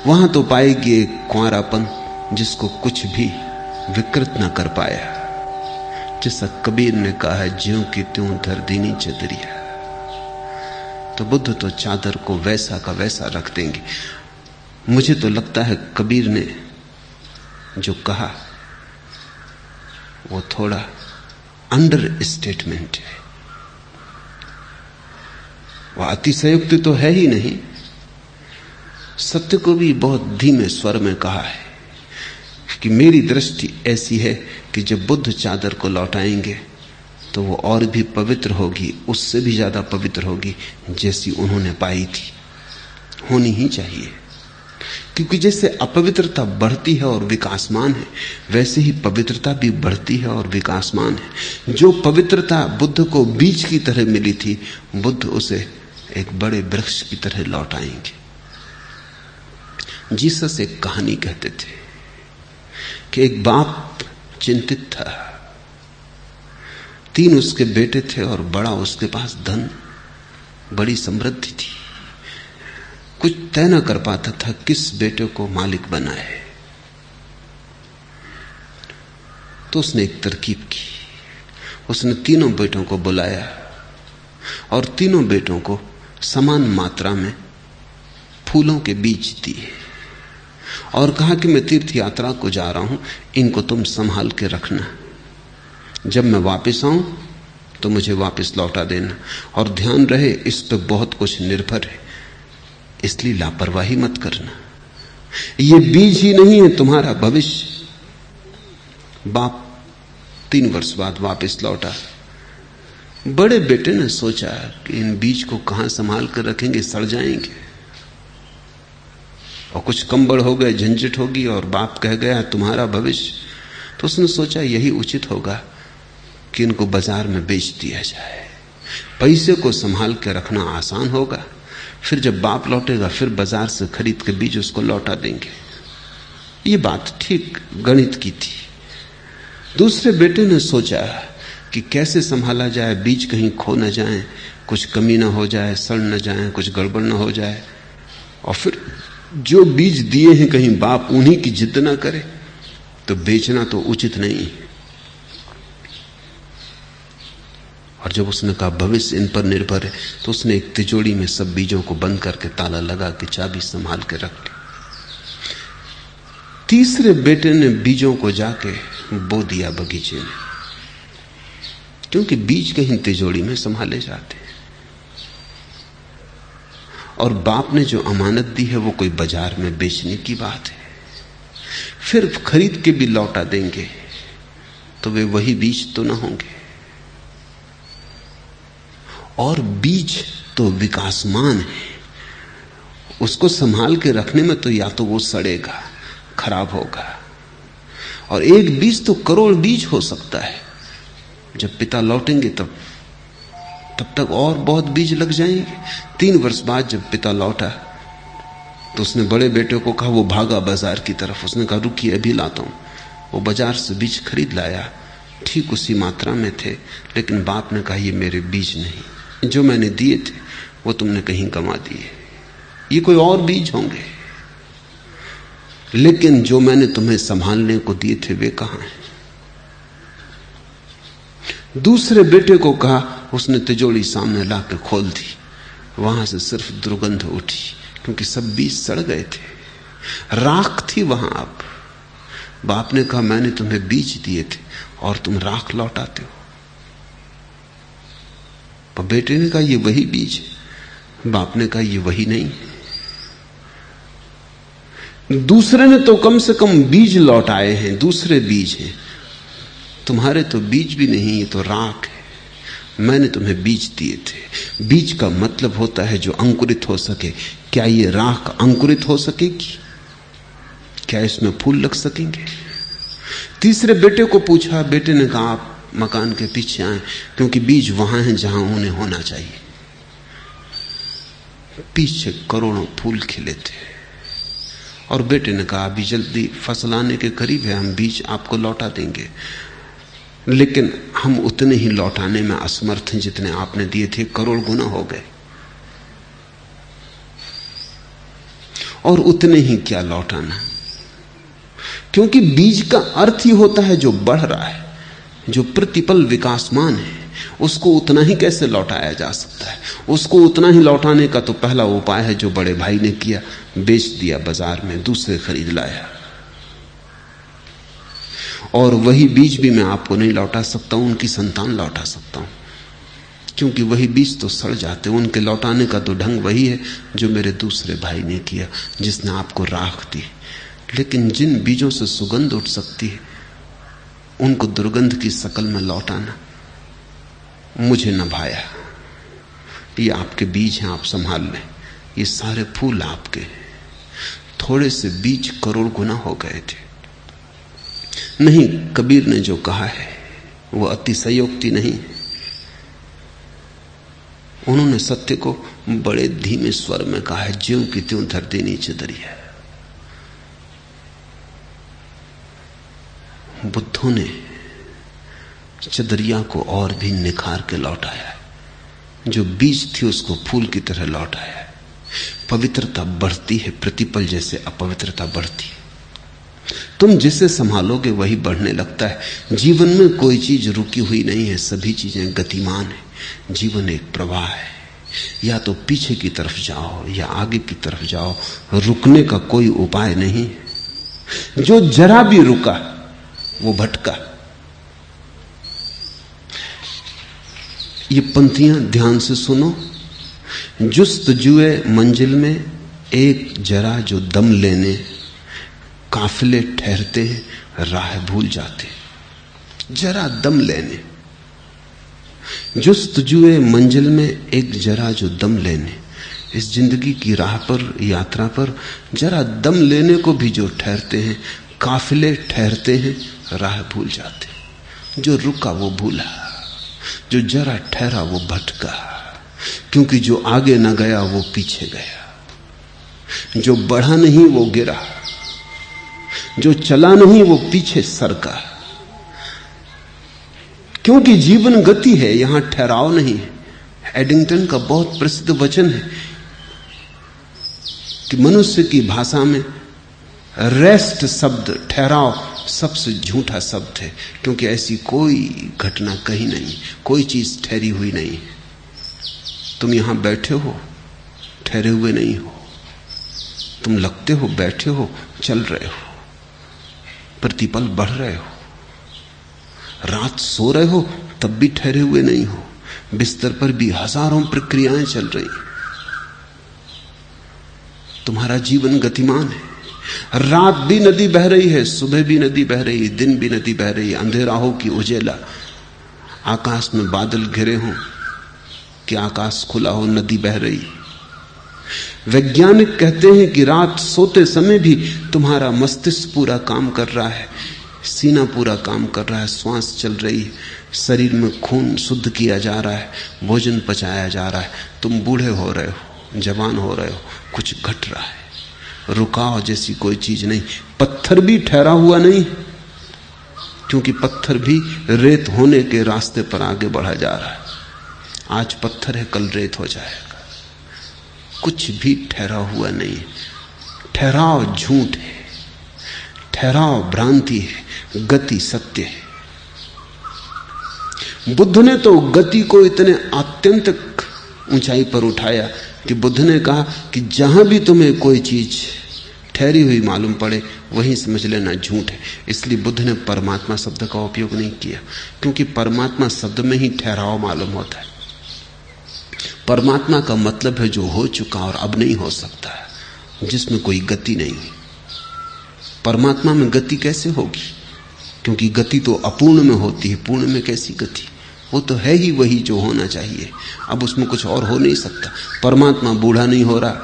वहां तो पाएगी एक कुंवारापन जिसको कुछ भी विकृत न कर पाया। जैसा कबीर ने कहा है, ज्यों की त्यों धर दीनी चदरिया। तो बुद्ध तो चादर को वैसा का वैसा रख देंगे। मुझे तो लगता है कबीर ने जो कहा वो थोड़ा अंडर स्टेटमेंट है, वह अतिशयोक्ति तो है ही नहीं। सत्य को भी बहुत धीमे स्वर में कहा है कि मेरी दृष्टि ऐसी है कि जब बुद्ध चादर को लौटाएंगे तो वो और भी पवित्र होगी, उससे भी ज्यादा पवित्र होगी जैसी उन्होंने पाई थी। होनी ही चाहिए, क्योंकि जैसे अपवित्रता बढ़ती है और विकासमान है, वैसे ही पवित्रता भी बढ़ती है और विकासमान है। जो पवित्रता बुद्ध को बीज की तरह मिली थी, बुद्ध उसे एक बड़े वृक्ष की तरह लौटाएंगे। जीसस एक कहानी कहते थे कि एक बाप चिंतित था, 3 उसके बेटे थे और बड़ा उसके पास धन, बड़ी समृद्धि थी। कुछ तय न कर पाता था किस बेटे को मालिक बनाए। तो उसने एक तरकीब की, उसने 3 बेटों को बुलाया और 3 बेटों को समान मात्रा में फूलों के बीज दिए और कहा कि मैं तीर्थ यात्रा को जा रहा हूं, इनको तुम संभाल के रखना, जब मैं वापस आऊं तो मुझे वापस लौटा देना, और ध्यान रहे इस पे बहुत कुछ निर्भर है, इसलिए लापरवाही मत करना, ये बीज ही नहीं है तुम्हारा भविष्य। बाप 3 वर्ष बाद वापस लौटा। बड़े बेटे ने सोचा कि इन बीज को कहां संभाल कर रखेंगे, सड़ जाएंगे, और कुछ कंबड़ हो गए, झंझट होगी, और बाप कह गया तुम्हारा भविष्य। तो उसने सोचा यही उचित होगा कि इनको बाजार में बेच दिया जाए, पैसे को संभाल के रखना आसान होगा, फिर जब बाप लौटेगा फिर बाजार से खरीद के बीज उसको लौटा देंगे। ये बात ठीक गणित की थी। दूसरे बेटे ने सोचा कि कैसे संभाला जाए, बीज कहीं खो न जाए, कुछ कमी ना हो जाए, सड़ न जाए, कुछ गड़बड़ न हो जाए, और फिर जो बीज दिए हैं कहीं बाप उन्हीं की जिद ना करे, तो बेचना तो उचित नहीं है। और जब उसने कहा भविष्य इन पर निर्भर है, तो उसने एक तिजोरी में सब बीजों को बंद करके ताला लगा के चाबी संभाल के रख ली। तीसरे बेटे ने बीजों को जाके बो दिया बगीचे में, क्योंकि बीज कहीं तिजोरी में संभाले जाते हैं, और बाप ने जो अमानत दी है वो कोई बाजार में बेचने की बात है। फिर खरीद के भी लौटा देंगे तो वे वही बीज तो ना होंगे। और बीज तो विकासमान है, उसको संभाल के रखने में तो या तो वो सड़ेगा, खराब होगा, और एक बीज तो करोड़ बीज हो सकता है। जब पिता लौटेंगे तब तक और बहुत बीज लग जाएंगे। 3 वर्ष बाद जब पिता लौटा तो उसने बड़े बेटे को कहा, वो भागा बाजार की तरफ, उसने कहा रुकिए अभी लाता हूं। वो बाजार से बीज खरीद लाया, ठीक उसी मात्रा में थे, लेकिन बाप ने कहा ये मेरे बीज नहीं, जो मैंने दिए थे वो तुमने कहीं गंवा दिए, ये कोई और बीज होंगे, लेकिन जो मैंने तुम्हें संभालने को दिए थे वे कहां हैं। दूसरे बेटे को कहा, उसने तिजोरी सामने ला के खोल दी, वहां से सिर्फ दुर्गंध उठी, क्योंकि सब बीज सड़ गए थे, राख थी वहां। अब बाप ने कहा मैंने तुम्हें बीज दिए थे और तुम राख लौटाते हो। पर बेटे ने कहा ये वही बीज है। बाप ने कहा ये वही नहीं है। दूसरे ने तो कम से कम बीज लौटाए हैं, दूसरे बीज हैं, तुम्हारे तो बीज भी नहीं, ये तो राख है। मैंने तुम्हें बीज दिए थे। बीज का मतलब होता है जो अंकुरित हो सके। क्या ये राख अंकुरित हो सकेगी? क्या इसमें फूल लग सकेंगे? तीसरे बेटे को पूछा, बेटे ने कहा आप मकान के पीछे आए, क्योंकि बीज वहां हैं जहां उन्हें होना चाहिए। पीछे करोड़ों फूल खिले थे और बेटे ने कहा अभी जल्दी फसल आने के करीब है, हम बीज आपको लौटा देंगे, लेकिन हम उतने ही लौटाने में असमर्थ हैं जितने आपने दिए थे, करोड़ गुना हो गए। और उतने ही क्या लौटाना, क्योंकि बीज का अर्थ ही होता है जो बढ़ रहा है, जो प्रतिपल विकासमान है, उसको उतना ही कैसे लौटाया जा सकता है। उसको उतना ही लौटाने का तो पहला उपाय है जो बड़े भाई ने किया, बेच दिया बाजार में, दूसरे खरीद लाया। और वही बीज भी मैं आपको नहीं लौटा सकता हूं, उनकी संतान लौटा सकता हूं, क्योंकि वही बीज तो सड़ जाते, उनके लौटाने का तो ढंग वही है जो मेरे दूसरे भाई ने किया, जिसने आपको राख दी। लेकिन जिन बीजों से सुगंध उठ सकती है उनको दुर्गंध की शकल में लौटाना मुझे न भाया। ये आपके बीज हैं, आप संभाल लें, ये सारे फूल आपके। थोड़े से बीज करोड़ गुना हो गए थे। नहीं, कबीर ने जो कहा है वो अतिशयोक्ति नहीं। उन्होंने सत्य को बड़े धीमे स्वर में कहा है, ज्यों की त्यों धर देनी चदरिया। बुद्धों ने चदरिया को और भी निखार के लौटाया है, जो बीज थी उसको फूल की तरह लौटाया है। पवित्रता बढ़ती है, प्रतिपल जैसे अपवित्रता बढ़ती है। तुम जिसे संभालोगे वही बढ़ने लगता है। जीवन में कोई चीज रुकी हुई नहीं है, सभी चीजें गतिमान है। जीवन एक प्रवाह है, या तो पीछे की तरफ जाओ या आगे की तरफ जाओ, रुकने का कोई उपाय नहीं। जो जरा भी रुका वो भटका। ये पंक्तियां ध्यान से सुनो। जुस्तजुए मंजिल में एक जरा जो दम लेने, काफिले ठहरते हैं राह भूल जाते। जरा दम लेने, जुस्तजुए मंजिल में एक जरा जो दम लेने, इस जिंदगी की राह पर, यात्रा पर जरा दम लेने को भी जो ठहरते हैं, काफिले ठहरते हैं राह भूल जाते। जो रुका वो भूला, जो जरा ठहरा वो भटका, क्योंकि जो आगे न गया वो पीछे गया, जो बढ़ा नहीं वो गिरा, जो चला नहीं वो पीछे सरका। क्योंकि जीवन गति है, यहां ठहराव नहीं है। एडिंगटन का बहुत प्रसिद्ध वचन है कि मनुष्य की भाषा में रेस्ट शब्द, ठहराव, सबसे झूठा शब्द है, क्योंकि ऐसी कोई घटना कहीं नहीं, कोई चीज ठहरी हुई नहीं। तुम यहां बैठे हो, ठहरे हुए नहीं हो। तुम लगते हो बैठे हो, चल रहे हो, प्रतिपल बढ़ रहे हो। रात सो रहे हो तब भी ठहरे हुए नहीं हो, बिस्तर पर भी हजारों प्रक्रियाएं चल रही। तुम्हारा जीवन गतिमान है। रात भी नदी बह रही है, सुबह भी नदी बह रही, दिन भी नदी बह रही, अंधेरा हो कि उजेला, आकाश में बादल घिरे हों कि आकाश खुला हो, नदी बह रही। वैज्ञानिक कहते हैं कि रात सोते समय भी तुम्हारा मस्तिष्क पूरा काम कर रहा है, सीना पूरा काम कर रहा है, श्वास चल रही है, शरीर में खून शुद्ध किया जा रहा है, भोजन पचाया जा रहा है। तुम बूढ़े हो रहे हो, जवान हो रहे हो, कुछ घट रहा है। रुकाव जैसी कोई चीज नहीं। पत्थर भी ठहरा हुआ नहीं, क्योंकि पत्थर भी रेत होने के रास्ते पर आगे बढ़ा जा रहा है। आज पत्थर है, कल रेत हो जाएगा। कुछ भी ठहरा हुआ नहीं है। ठहराव झूठ है, ठहराव भ्रांति है, गति सत्य है। बुद्ध ने तो गति को इतने आत्यंतिक ऊंचाई पर उठाया कि बुद्ध ने कहा कि जहां भी तुम्हें कोई चीज ठहरी हुई मालूम पड़े वहीं समझ लेना झूठ है। इसलिए बुद्ध ने परमात्मा शब्द का उपयोग नहीं किया, क्योंकि परमात्मा शब्द में ही ठहराव मालूम होता है। परमात्मा का मतलब है जो हो चुका और अब नहीं हो सकता है, जिसमें कोई गति नहीं। परमात्मा में गति कैसे होगी? क्योंकि गति तो अपूर्ण में होती है, पूर्ण में कैसी गति? वो तो है ही वही जो होना चाहिए, अब उसमें कुछ और हो नहीं सकता। परमात्मा बूढ़ा नहीं हो रहा,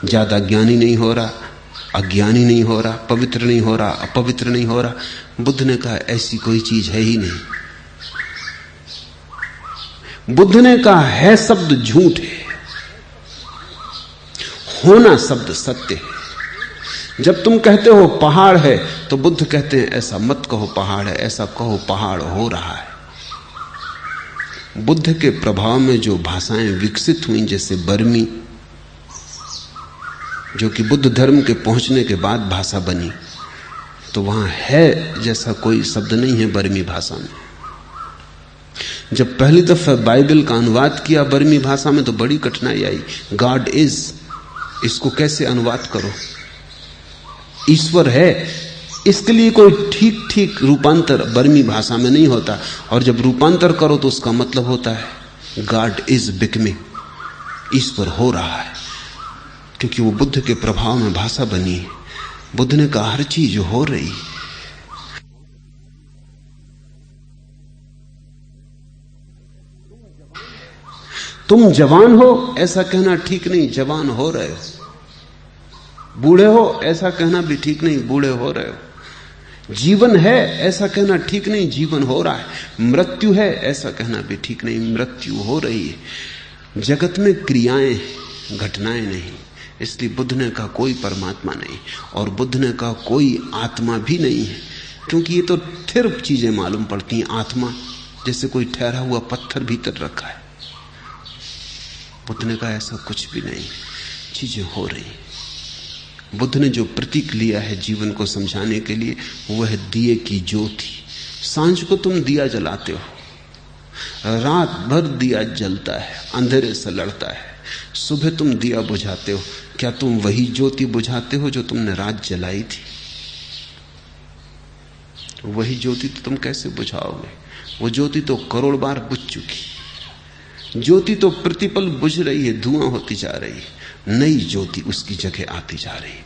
ज्यादा ज्ञानी नहीं हो रहा, अज्ञानी नहीं हो रहा, पवित्र नहीं हो रहा, अपवित्र नहीं हो रहा। बुद्ध ने कहा ऐसी कोई चीज है ही नहीं। बुद्ध ने कहा है शब्द झूठ है, होना शब्द सत्य है। जब तुम कहते हो पहाड़ है तो बुद्ध कहते हैं ऐसा मत कहो पहाड़ है, ऐसा कहो पहाड़ हो रहा है। बुद्ध के प्रभाव में जो भाषाएं विकसित हुई, जैसे बर्मी, जो कि बुद्ध धर्म के पहुंचने के बाद भाषा बनी, तो वहां है जैसा कोई शब्द नहीं है बर्मी भाषा में। जब पहली दफा बाइबल का अनुवाद किया बर्मी भाषा में तो बड़ी कठिनाई आई। गॉड इज, इसको कैसे अनुवाद करो? ईश्वर है, इसके लिए कोई ठीक ठीक रूपांतर बर्मी भाषा में नहीं होता। और जब रूपांतर करो तो उसका मतलब होता है गॉड इज बिकमिंग, ईश्वर हो रहा है, क्योंकि वो बुद्ध के प्रभाव में भाषा बनी है। बुद्ध ने कहा हर चीज हो रही। तुम जवान हो ऐसा कहना ठीक नहीं, जवान हो रहे हो। बूढ़े हो ऐसा कहना भी ठीक नहीं, बूढ़े हो रहे हो। जीवन है ऐसा कहना ठीक नहीं, जीवन हो रहा है। मृत्यु है ऐसा कहना भी ठीक नहीं, मृत्यु हो रही है। जगत में क्रियाएं, घटनाएं नहीं। इसलिए बुद्ध ने कहा कोई परमात्मा नहीं, और बुद्ध ने कहा कोई आत्मा भी नहीं है, क्योंकि ये तो स्थिर चीजें मालूम पड़ती हैं। आत्मा जैसे कोई ठहरा हुआ पत्थर भीतर रखा है। बुद्ध ने कहा ऐसा कुछ भी नहीं, चीजें हो रही। बुद्ध ने जो प्रतीक लिया है जीवन को समझाने के लिए वह है दिए की ज्योति। सांझ को तुम दिया जलाते हो, रात भर दिया जलता है, अंधेरे से लड़ता है। सुबह तुम दिया बुझाते हो, क्या तुम वही ज्योति बुझाते हो जो तुमने रात जलाई थी? वही ज्योति तो तुम कैसे बुझाओगे? वो ज्योति तो करोड़ बार बुझ चुकी। ज्योति तो प्रतिपल बुझ रही है, धुआं होती जा रही है, नई ज्योति उसकी जगह आती जा रही है।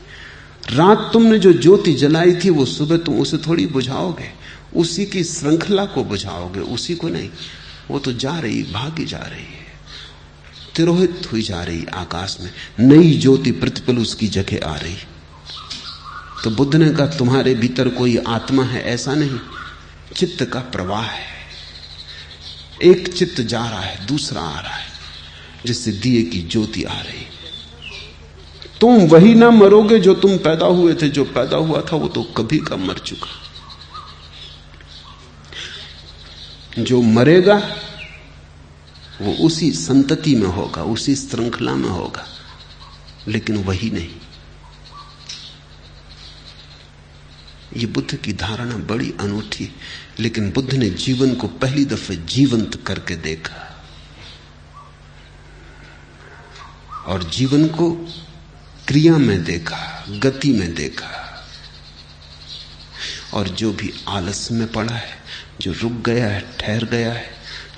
रात तुमने जो ज्योति जलाई थी वो सुबह तुम उसे थोड़ी बुझाओगे, उसी की श्रृंखला को बुझाओगे, उसी को नहीं। वो तो जा रही, भागी जा रही है, तिरोहित हुई जा रही आकाश में। नई ज्योति प्रतिपल उसकी जगह आ रही। तो बुद्ध ने कहा तुम्हारे भीतर कोई आत्मा है ऐसा नहीं, चित्त का प्रवाह है। एक चित्त जा रहा है, दूसरा आ रहा है, जिससे दिए की ज्योति आ रही। तुम वही ना मरोगे जो तुम पैदा हुए थे। जो पैदा हुआ था वो तो कभी का मर चुका। जो मरेगा वो उसी संतति में होगा, उसी श्रृंखला में होगा, लेकिन वही नहीं। ये बुद्ध की धारणा बड़ी अनूठी, लेकिन बुद्ध ने जीवन को पहली दफे जीवंत करके देखा, और जीवन को क्रिया में देखा, गति में देखा। और जो भी आलस में पड़ा है, जो रुक गया है, ठहर गया है,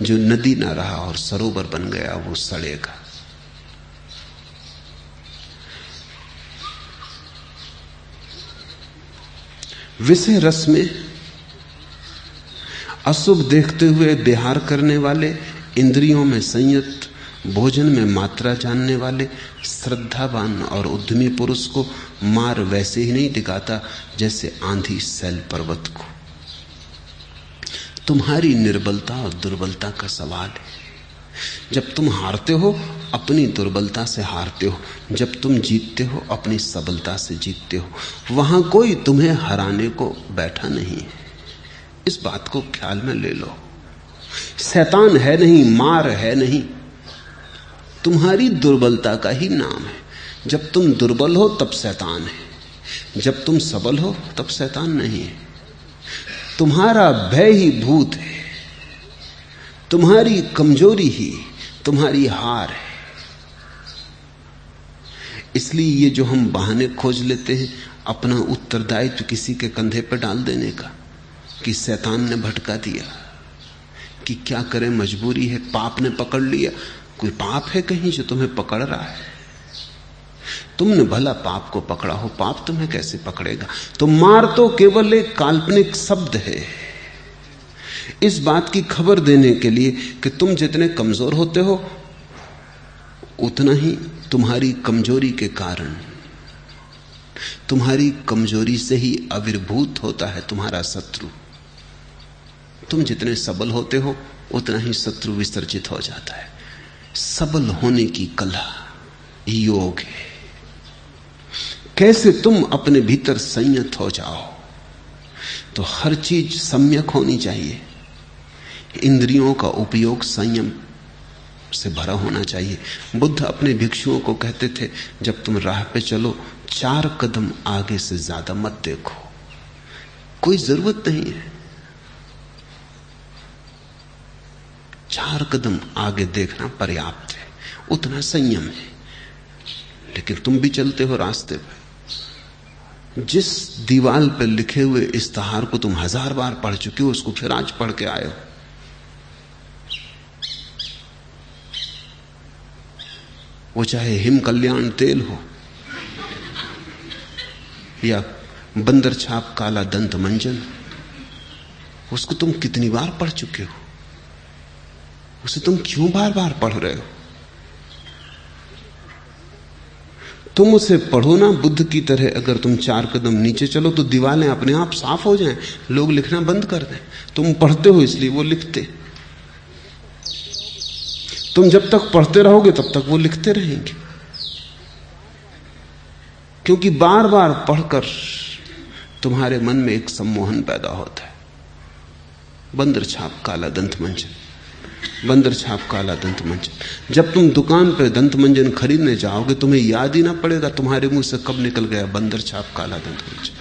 जो नदी ना रहा और सरोवर बन गया, वो सड़ेगा। विषय रस में अशुभ देखते हुए विहार करने वाले, इंद्रियों में संयत भोजन में मात्रा जानने वाले श्रद्धावान और उद्यमी पुरुष को मार वैसे ही नहीं दिखाता जैसे आंधी सैल पर्वत को। तुम्हारी निर्बलता और दुर्बलता का सवाल है। जब तुम हारते हो अपनी दुर्बलता से हारते हो, जब तुम जीतते हो अपनी सबलता से जीतते हो। वहां कोई तुम्हें हराने को बैठा नहीं है, इस बात को ख्याल में ले लो। शैतान है नहीं, मार है नहीं, तुम्हारी दुर्बलता का ही नाम है। जब तुम दुर्बल हो तब शैतान है, जब तुम सबल हो तब शैतान नहीं है। तुम्हारा भय ही भूत है, तुम्हारी कमजोरी ही तुम्हारी हार है। इसलिए ये जो हम बहाने खोज लेते हैं अपना उत्तरदायित्व किसी के कंधे पर डाल देने का, कि शैतान ने भटका दिया, कि क्या करें मजबूरी है, पाप ने पकड़ लिया। कोई पाप है कहीं जो तुम्हें पकड़ रहा है? तुमने भला पाप को पकड़ा हो, पाप तुम्हें कैसे पकड़ेगा? तो मार तो केवल एक काल्पनिक शब्द है, इस बात की खबर देने के लिए कि तुम जितने कमजोर होते हो उतना ही तुम्हारी कमजोरी के कारण, तुम्हारी कमजोरी से ही आविर्भूत होता है तुम्हारा शत्रु। तुम जितने सबल होते हो उतना ही शत्रु विसर्जित हो जाता है। सबल होने की कला योग है। कैसे तुम अपने भीतर संयत हो जाओ? तो हर चीज सम्यक होनी चाहिए। इंद्रियों का उपयोग संयम से भरा होना चाहिए। बुद्ध अपने भिक्षुओं को कहते थे, जब तुम राह पे चलो 4 कदम आगे से ज्यादा मत देखो। कोई जरूरत नहीं है, 4 कदम आगे देखना पर्याप्त है, उतना संयम है। लेकिन तुम भी चलते हो रास्ते पे, जिस दीवार पर लिखे हुए इस्तेहार को तुम 1000 बार पढ़ चुके हो उसको फिर आज पढ़ के आए हो। वो चाहे हिम कल्याण तेल हो या बंदर छाप काला दंत मंजन, उसको तुम कितनी बार पढ़ चुके हो, उसे तुम क्यों बार बार पढ़ रहे हो? तुम उसे पढ़ो ना बुद्ध की तरह। अगर तुम 4 कदम नीचे चलो तो दीवारें अपने आप साफ हो जाएं, लोग लिखना बंद कर दें। तुम पढ़ते हो इसलिए वो लिखते। तुम जब तक पढ़ते रहोगे तब तक वो लिखते रहेंगे, क्योंकि बार बार पढ़कर तुम्हारे मन में एक सम्मोहन पैदा होता है। बंदर छाप काला दंत मंजन, बंदर छाप काला दंत मंजन। जब तुम दुकान पर दंत मंजन खरीदने जाओगे तुम्हें याद ही ना पड़ेगा तुम्हारे मुंह से कब निकल गया बंदर छाप काला दंत मंजन।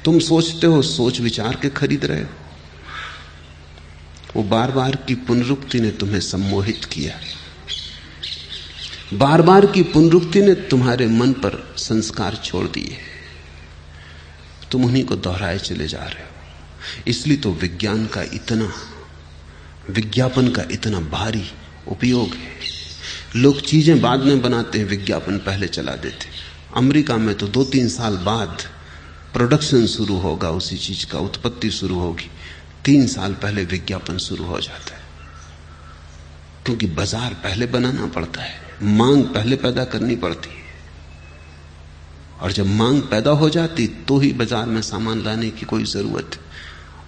तुम सोचते हो, सोच विचार के खरीद रहे हो। वो बार बार की पुनरुक्ति ने तुम्हें सम्मोहित किया, बार बार की पुनरुक्ति ने तुम्हारे मन पर संस्कार छोड़ दिए, तुम उन्हीं को दोहराए चले जा रहे हो। इसलिए तो विज्ञान का इतना, विज्ञापन का इतना भारी उपयोग है। लोग चीजें बाद में बनाते हैं, विज्ञापन पहले चला देते। अमेरिका में तो 2-3 साल बाद प्रोडक्शन शुरू होगा, उसी चीज का उत्पत्ति शुरू होगी। 3 साल पहले विज्ञापन शुरू हो जाता है, क्योंकि बाजार पहले बनाना पड़ता है, मांग पहले पैदा करनी पड़ती है। और जब मांग पैदा हो जाती तो ही बाजार में सामान लाने की कोई जरूरत है।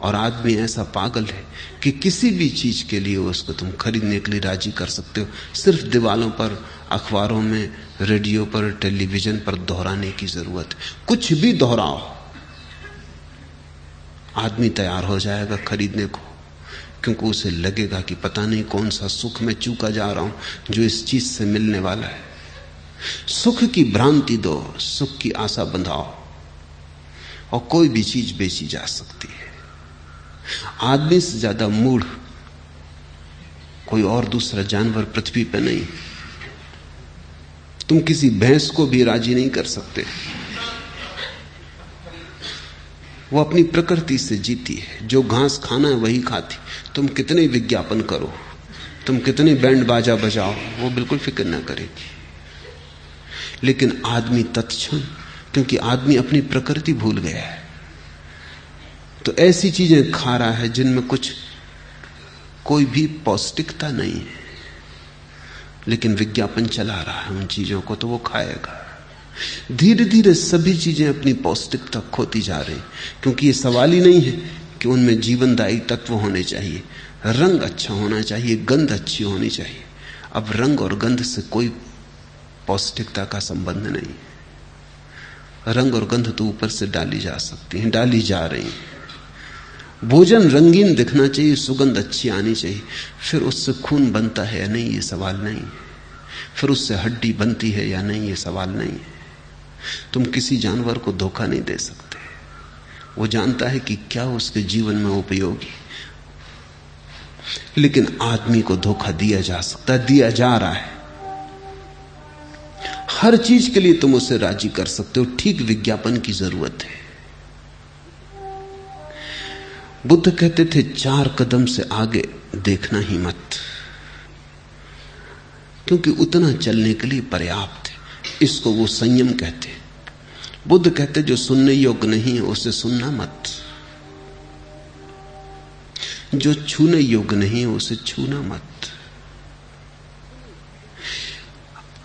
और आदमी ऐसा पागल है कि किसी भी चीज के लिए उसको तुम खरीदने के लिए राजी कर सकते हो, सिर्फ दीवारों पर, अखबारों में, रेडियो पर, टेलीविजन पर दोहराने की जरूरत है। कुछ भी दोहराओ, आदमी तैयार हो जाएगा खरीदने को, क्योंकि उसे लगेगा कि पता नहीं कौन सा सुख में चूका जा रहा हूं जो इस चीज से मिलने वाला है। सुख की भ्रांति दो, सुख की आशा बंधाओ, और कोई भी चीज बेची जा सकती है। आदमी से ज्यादा मूढ़ कोई और दूसरा जानवर पृथ्वी पर नहीं। तुम किसी भैंस को भी राजी नहीं कर सकते, वो अपनी प्रकृति से जीती है, जो घास खाना है वही खाती। तुम कितने विज्ञापन करो, तुम कितने बैंड बाजा बजाओ, वो बिल्कुल फिक्र ना करेगी। लेकिन आदमी तत्क्षण, क्योंकि आदमी अपनी प्रकृति भूल गया है, तो ऐसी चीजें खा रहा है जिनमें कुछ, कोई भी पौष्टिकता नहीं है। लेकिन विज्ञापन चला रहा है उन चीजों को, तो वो खाएगा। धीरे धीरे सभी चीजें अपनी पौष्टिकता खोती जा रही, क्योंकि ये सवाल ही नहीं है कि उनमें जीवनदायी तत्व होने चाहिए, रंग अच्छा होना चाहिए, गंध अच्छी होनी चाहिए। अब रंग और गंध से कोई पौष्टिकता का संबंध नहीं। रंग और गंध तो ऊपर से डाली जा सकती हैं, डाली जा रही हैं। भोजन रंगीन दिखना चाहिए, सुगंध अच्छी आनी चाहिए, फिर उससे खून बनता है या नहीं ये सवाल नहीं है, फिर उससे हड्डी बनती है या नहीं ये सवाल नहीं है। तुम किसी जानवर को धोखा नहीं दे सकते, वो जानता है कि क्या उसके जीवन में उपयोगी, लेकिन आदमी को धोखा दिया जा सकता है, दिया जा रहा है। हर चीज के लिए तुम उसे राजी कर सकते हो, ठीक विज्ञापन की जरूरत है। बुद्ध कहते थे 4 कदम से आगे देखना ही मत, क्योंकि उतना चलने के लिए पर्याप्त है। इसको वो संयम कहते। बुद्ध कहते जो सुनने योग्य नहीं है उसे सुनना मत, जो छूने योग्य नहीं है उसे छूना मत।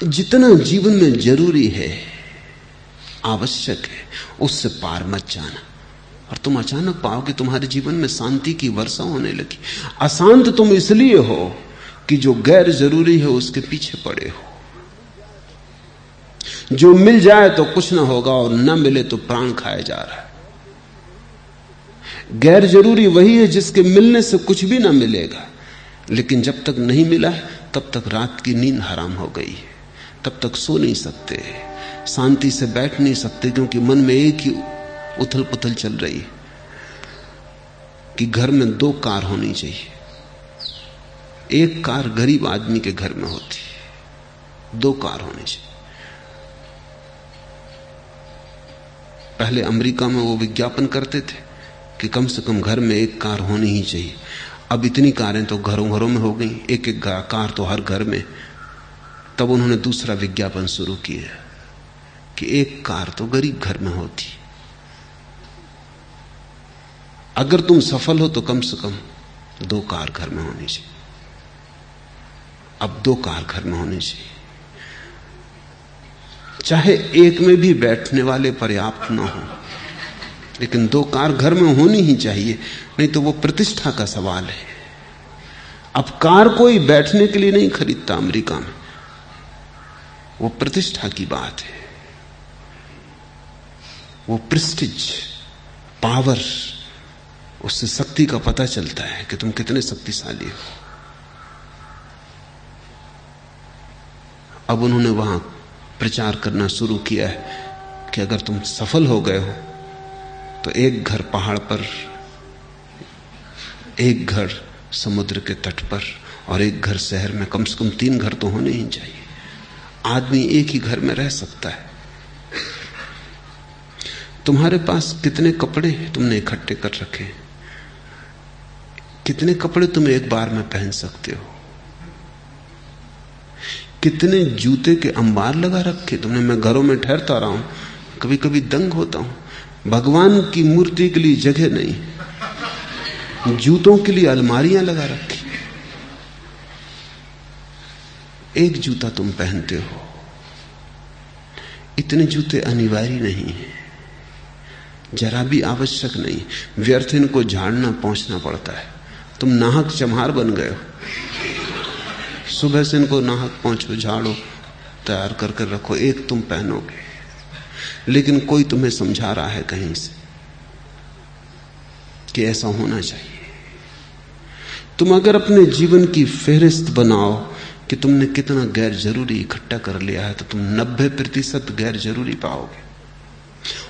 जितना जीवन में जरूरी है, आवश्यक है, उससे पार मत जाना, और तुम अचानक पाओगे तुम्हारे जीवन में शांति की वर्षा होने लगी। अशांत तुम इसलिए हो कि जो गैर जरूरी है उसके पीछे पड़े हो। जो मिल जाए तो कुछ ना होगा और ना मिले तो प्राण खाया जा रहा है। गैर जरूरी वही है जिसके मिलने से कुछ भी ना मिलेगा, लेकिन जब तक नहीं मिला है तब तक रात की नींद हराम हो गई है, तब तक सो नहीं सकते, शांति से बैठ नहीं सकते, क्योंकि मन में एक ही उथल पुथल चल रही है कि घर में 2 कार होनी चाहिए। एक कार गरीब आदमी के घर में होती, 2 कार होनी चाहिए। पहले अमेरिका में वो विज्ञापन करते थे कि कम से कम घर में 1 कार होनी ही चाहिए। अब इतनी कारें तो घरों घरों में हो गई, एक एक कार तो हर घर में। तब उन्होंने दूसरा विज्ञापन शुरू किया कि 1 कार तो गरीब घर में होती। अगर तुम सफल हो तो कम से कम 2 कार घर में होनी चाहिए। अब 2 कार घर में होनी चाहिए, चाहे एक में भी बैठने वाले पर्याप्त ना हो, लेकिन 2 कार घर में होनी ही चाहिए, नहीं तो वो प्रतिष्ठा का सवाल है। अब कार कोई बैठने के लिए नहीं खरीदता अमेरिका में, वो प्रतिष्ठा की बात है, वो प्रेस्टीज, पावर, उससे शक्ति का पता चलता है कि तुम कितने शक्तिशाली हो। अब उन्होंने वहां प्रचार करना शुरू किया है कि अगर तुम सफल हो गए हो तो 1 घर पहाड़ पर, 1 घर समुद्र के तट पर और 1 घर शहर में, कम से कम 3 घर तो होने ही चाहिए। आदमी एक ही घर में रह सकता है। तुम्हारे पास कितने कपड़े तुमने इकट्ठे कर रखे, कितने कपड़े तुम एक बार में पहन सकते हो, कितने जूते के अंबार लगा रखे तुमने। मैं घरों में ठहरता रहा हूं, कभी कभी दंग होता हूं। भगवान की मूर्ति के लिए जगह नहीं, जूतों के लिए अलमारियां लगा रखी। एक जूता तुम पहनते हो, इतने जूते अनिवार्य नहीं है, जरा भी आवश्यक नहीं। व्यर्थ इनको झाड़ना पहुंचना पड़ता है। तुम नाहक चम्हार बन गए हो, सुबह से इनको नाहक पहुंचो, झाड़ो, तैयार करके रखो, एक तुम पहनोगे, लेकिन कोई तुम्हें समझा रहा है कहीं से कि ऐसा होना चाहिए। तुम अगर अपने जीवन की फेहरिस्त बनाओ कि तुमने कितना गैर जरूरी इकट्ठा कर लिया है, तो तुम 90% गैर जरूरी पाओगे।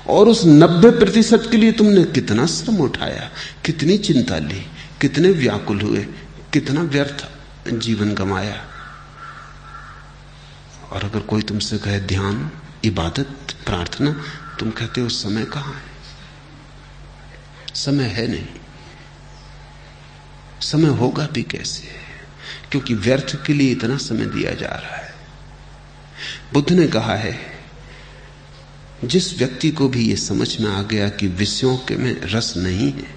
और उस 90% के लिए तुमने कितना श्रम उठाया, कितनी चिंता ली, कितने व्याकुल हुए, कितना व्यर्थ जीवन गमाया। और अगर कोई तुमसे कहे ध्यान, इबादत, प्रार्थना, तुम कहते हो समय कहां है? समय है नहीं, समय होगा भी कैसे, क्योंकि व्यर्थ के लिए इतना समय दिया जा रहा है। बुद्ध ने कहा है, जिस व्यक्ति को भी यह समझ में आ गया कि विषयों के में रस नहीं है,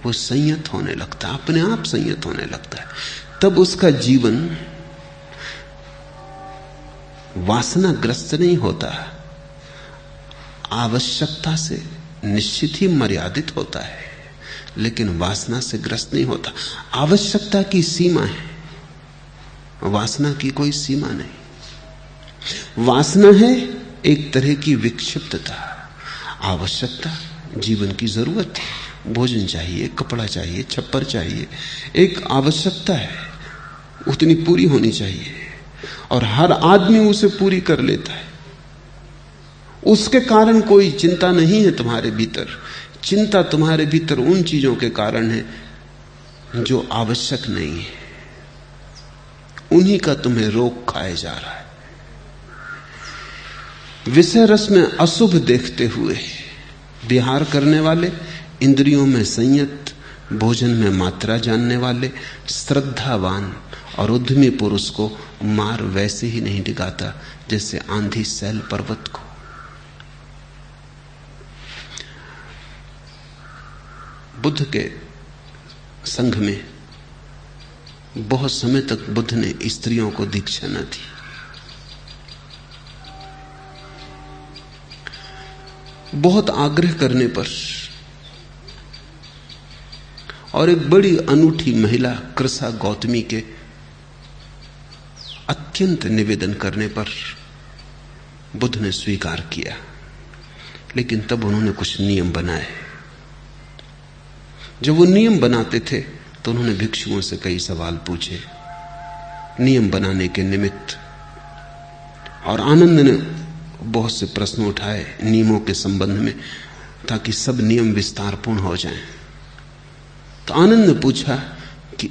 वो संयत होने लगता है, अपने आप संयत होने लगता है। तब उसका जीवन वासनाग्रस्त नहीं होता, आवश्यकता से निश्चित ही मर्यादित होता है, लेकिन वासना से ग्रस्त नहीं होता। आवश्यकता की सीमा है, वासना की कोई सीमा नहीं। वासना है एक तरह की विक्षिप्तता, आवश्यकता जीवन की जरूरत है। भोजन चाहिए, कपड़ा चाहिए, छप्पर चाहिए, एक आवश्यकता है, उतनी पूरी होनी चाहिए और हर आदमी उसे पूरी कर लेता है। उसके कारण कोई चिंता नहीं है तुम्हारे भीतर। चिंता तुम्हारे भीतर उन चीजों के कारण है जो आवश्यक नहीं है, उन्हीं का तुम्हें रोग खाए जा रहा है। विषय रस में अशुभ देखते हुए विहार करने वाले, इंद्रियों में संयत, भोजन में मात्रा जानने वाले, श्रद्धावान और उद्यमी पुरुष को मार वैसे ही नहीं डिगाता जैसे आंधी सैल पर्वत को। बुद्ध के संघ में बहुत समय तक बुद्ध ने स्त्रियों को दीक्षा न दी। बहुत आग्रह करने पर और एक बड़ी अनूठी महिला कृसा गौतमी के अत्यंत निवेदन करने पर बुद्ध ने स्वीकार किया। लेकिन तब उन्होंने कुछ नियम बनाए। जब वो नियम बनाते थे तो उन्होंने भिक्षुओं से कई सवाल पूछे नियम बनाने के निमित्त, और आनंद ने बहुत से प्रश्न उठाए नियमों के संबंध में, ताकि सब नियम विस्तारपूर्ण हो जाएं। तो आनंद ने पूछा कि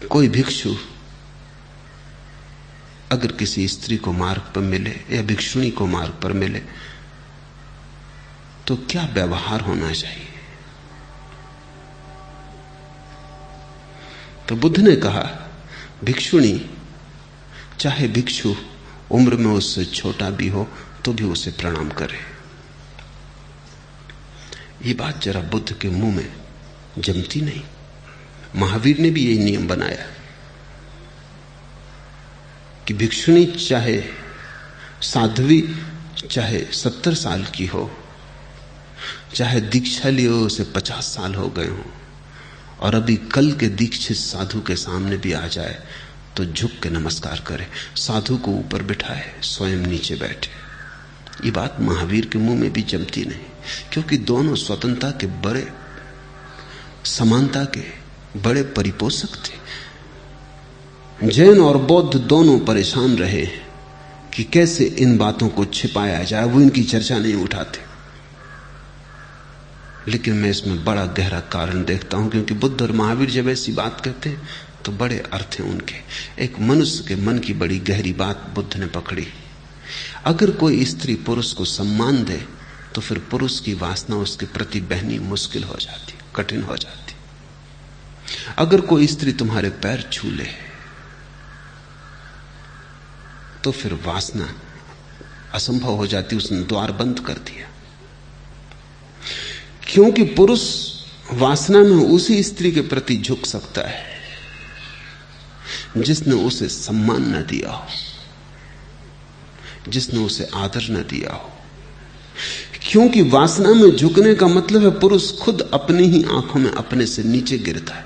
कोई भिक्षु अगर किसी स्त्री को मार्ग पर मिले या भिक्षुणी को मार्ग पर मिले तो क्या व्यवहार होना चाहिए? तो बुद्ध ने कहा, भिक्षुणी चाहे भिक्षु उम्र में उससे छोटा भी हो तो भी उसे प्रणाम करे। ये बात जरा बुद्ध के मुंह में जमती नहीं। महावीर ने भी यही नियम बनाया कि भिक्षुणी चाहे साध्वी, चाहे 70 साल की हो, चाहे दीक्षा लिए उसे 50 साल हो गए हों, और अभी कल के दीक्षित साधु के सामने भी आ जाए तो झुक के नमस्कार करे, साधु को ऊपर बिठाए, स्वयं नीचे बैठे। ये बात महावीर के मुंह में भी जमती नहीं, क्योंकि दोनों स्वतंत्रता के बड़े, समानता के बड़े परिपोषक थे। जैन और बौद्ध दोनों परेशान रहे कि कैसे इन बातों को छिपाया जाए, वो इनकी चर्चा नहीं उठाते। लेकिन मैं इसमें बड़ा गहरा कारण देखता हूं, क्योंकि बुद्ध और महावीर जब ऐसी बात कहते हैं तो बड़े अर्थ हैं उनके। एक मनुष्य के मन की बड़ी गहरी बात बुद्ध ने पकड़ी। अगर कोई स्त्री पुरुष को सम्मान दे तो फिर पुरुष की वासना उसके प्रति बहनी मुश्किल हो जाती, कठिन हो जाती। अगर कोई स्त्री तुम्हारे पैर छू ले तो फिर वासना असंभव हो जाती, उसने द्वार बंद कर दिया। क्योंकि पुरुष वासना में उसी स्त्री के प्रति झुक सकता है जिसने उसे सम्मान न दिया हो, जिसने उसे आदर न दिया हो। क्योंकि वासना में झुकने का मतलब है पुरुष खुद अपनी ही आंखों में अपने से नीचे गिरता है।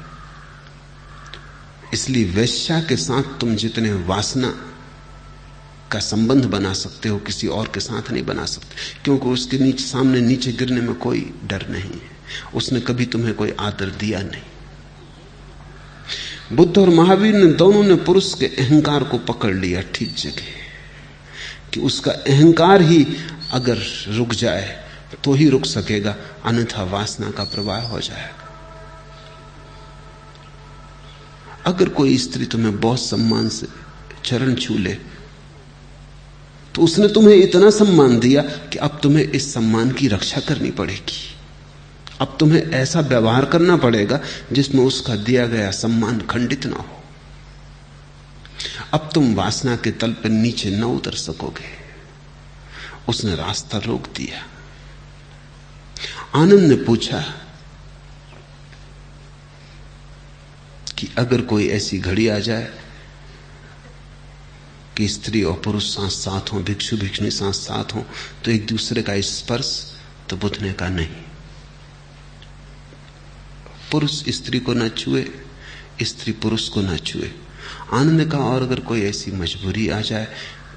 इसलिए वेश्या के साथ तुम जितने वासना का संबंध बना सकते हो, किसी और के साथ नहीं बना सकते, क्योंकि उसके नीचे सामने नीचे गिरने में कोई डर नहीं है, उसने कभी तुम्हें कोई आदर दिया नहीं। बुद्ध और महावीर ने दोनों ने पुरुष के अहंकार को पकड़ लिया ठीक जगह, कि उसका अहंकार ही अगर रुक जाए तो ही रुक सकेगा, अन्यथा वासना का प्रवाह हो जाएगा। अगर कोई स्त्री तुम्हें बहुत सम्मान से चरण छू ले तो उसने तुम्हें इतना सम्मान दिया कि अब तुम्हें इस सम्मान की रक्षा करनी पड़ेगी। अब तुम्हें ऐसा व्यवहार करना पड़ेगा जिसमें उसका दिया गया सम्मान खंडित ना हो। अब तुम वासना के तल पर नीचे न उतर सकोगे। उसने रास्ता रोक दिया। आनंद ने पूछा कि अगर कोई ऐसी घड़ी आ जाए कि स्त्री और पुरुष साथ साथ हों, भिक्षु भिक्षुणी साथ साथ हों तो एक दूसरे का स्पर्श, तो बुद्ध ने कहा नहीं, पुरुष स्त्री को न छुए, स्त्री पुरुष को न छुए। आनंद ने कहा और अगर कोई ऐसी मजबूरी आ जाए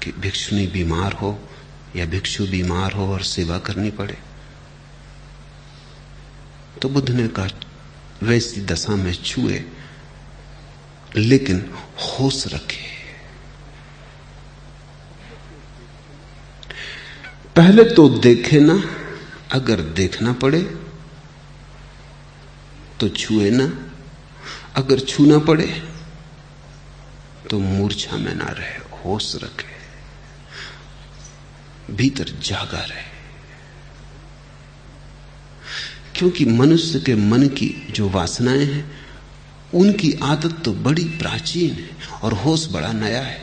कि भिक्षुणी बीमार हो या भिक्षु बीमार हो और सेवा करनी पड़े, तो बुद्ध ने कहा वैसी दशा में छुए, लेकिन होश रखे। पहले तो देखे ना, अगर देखना पड़े तो छुए ना, अगर छूना पड़े तो मूर्छा में ना रहे, होश रखे, भीतर जागा रहे। क्योंकि मनुष्य के मन की जो वासनाएं हैं उनकी आदत तो बड़ी प्राचीन है और होश बड़ा नया है।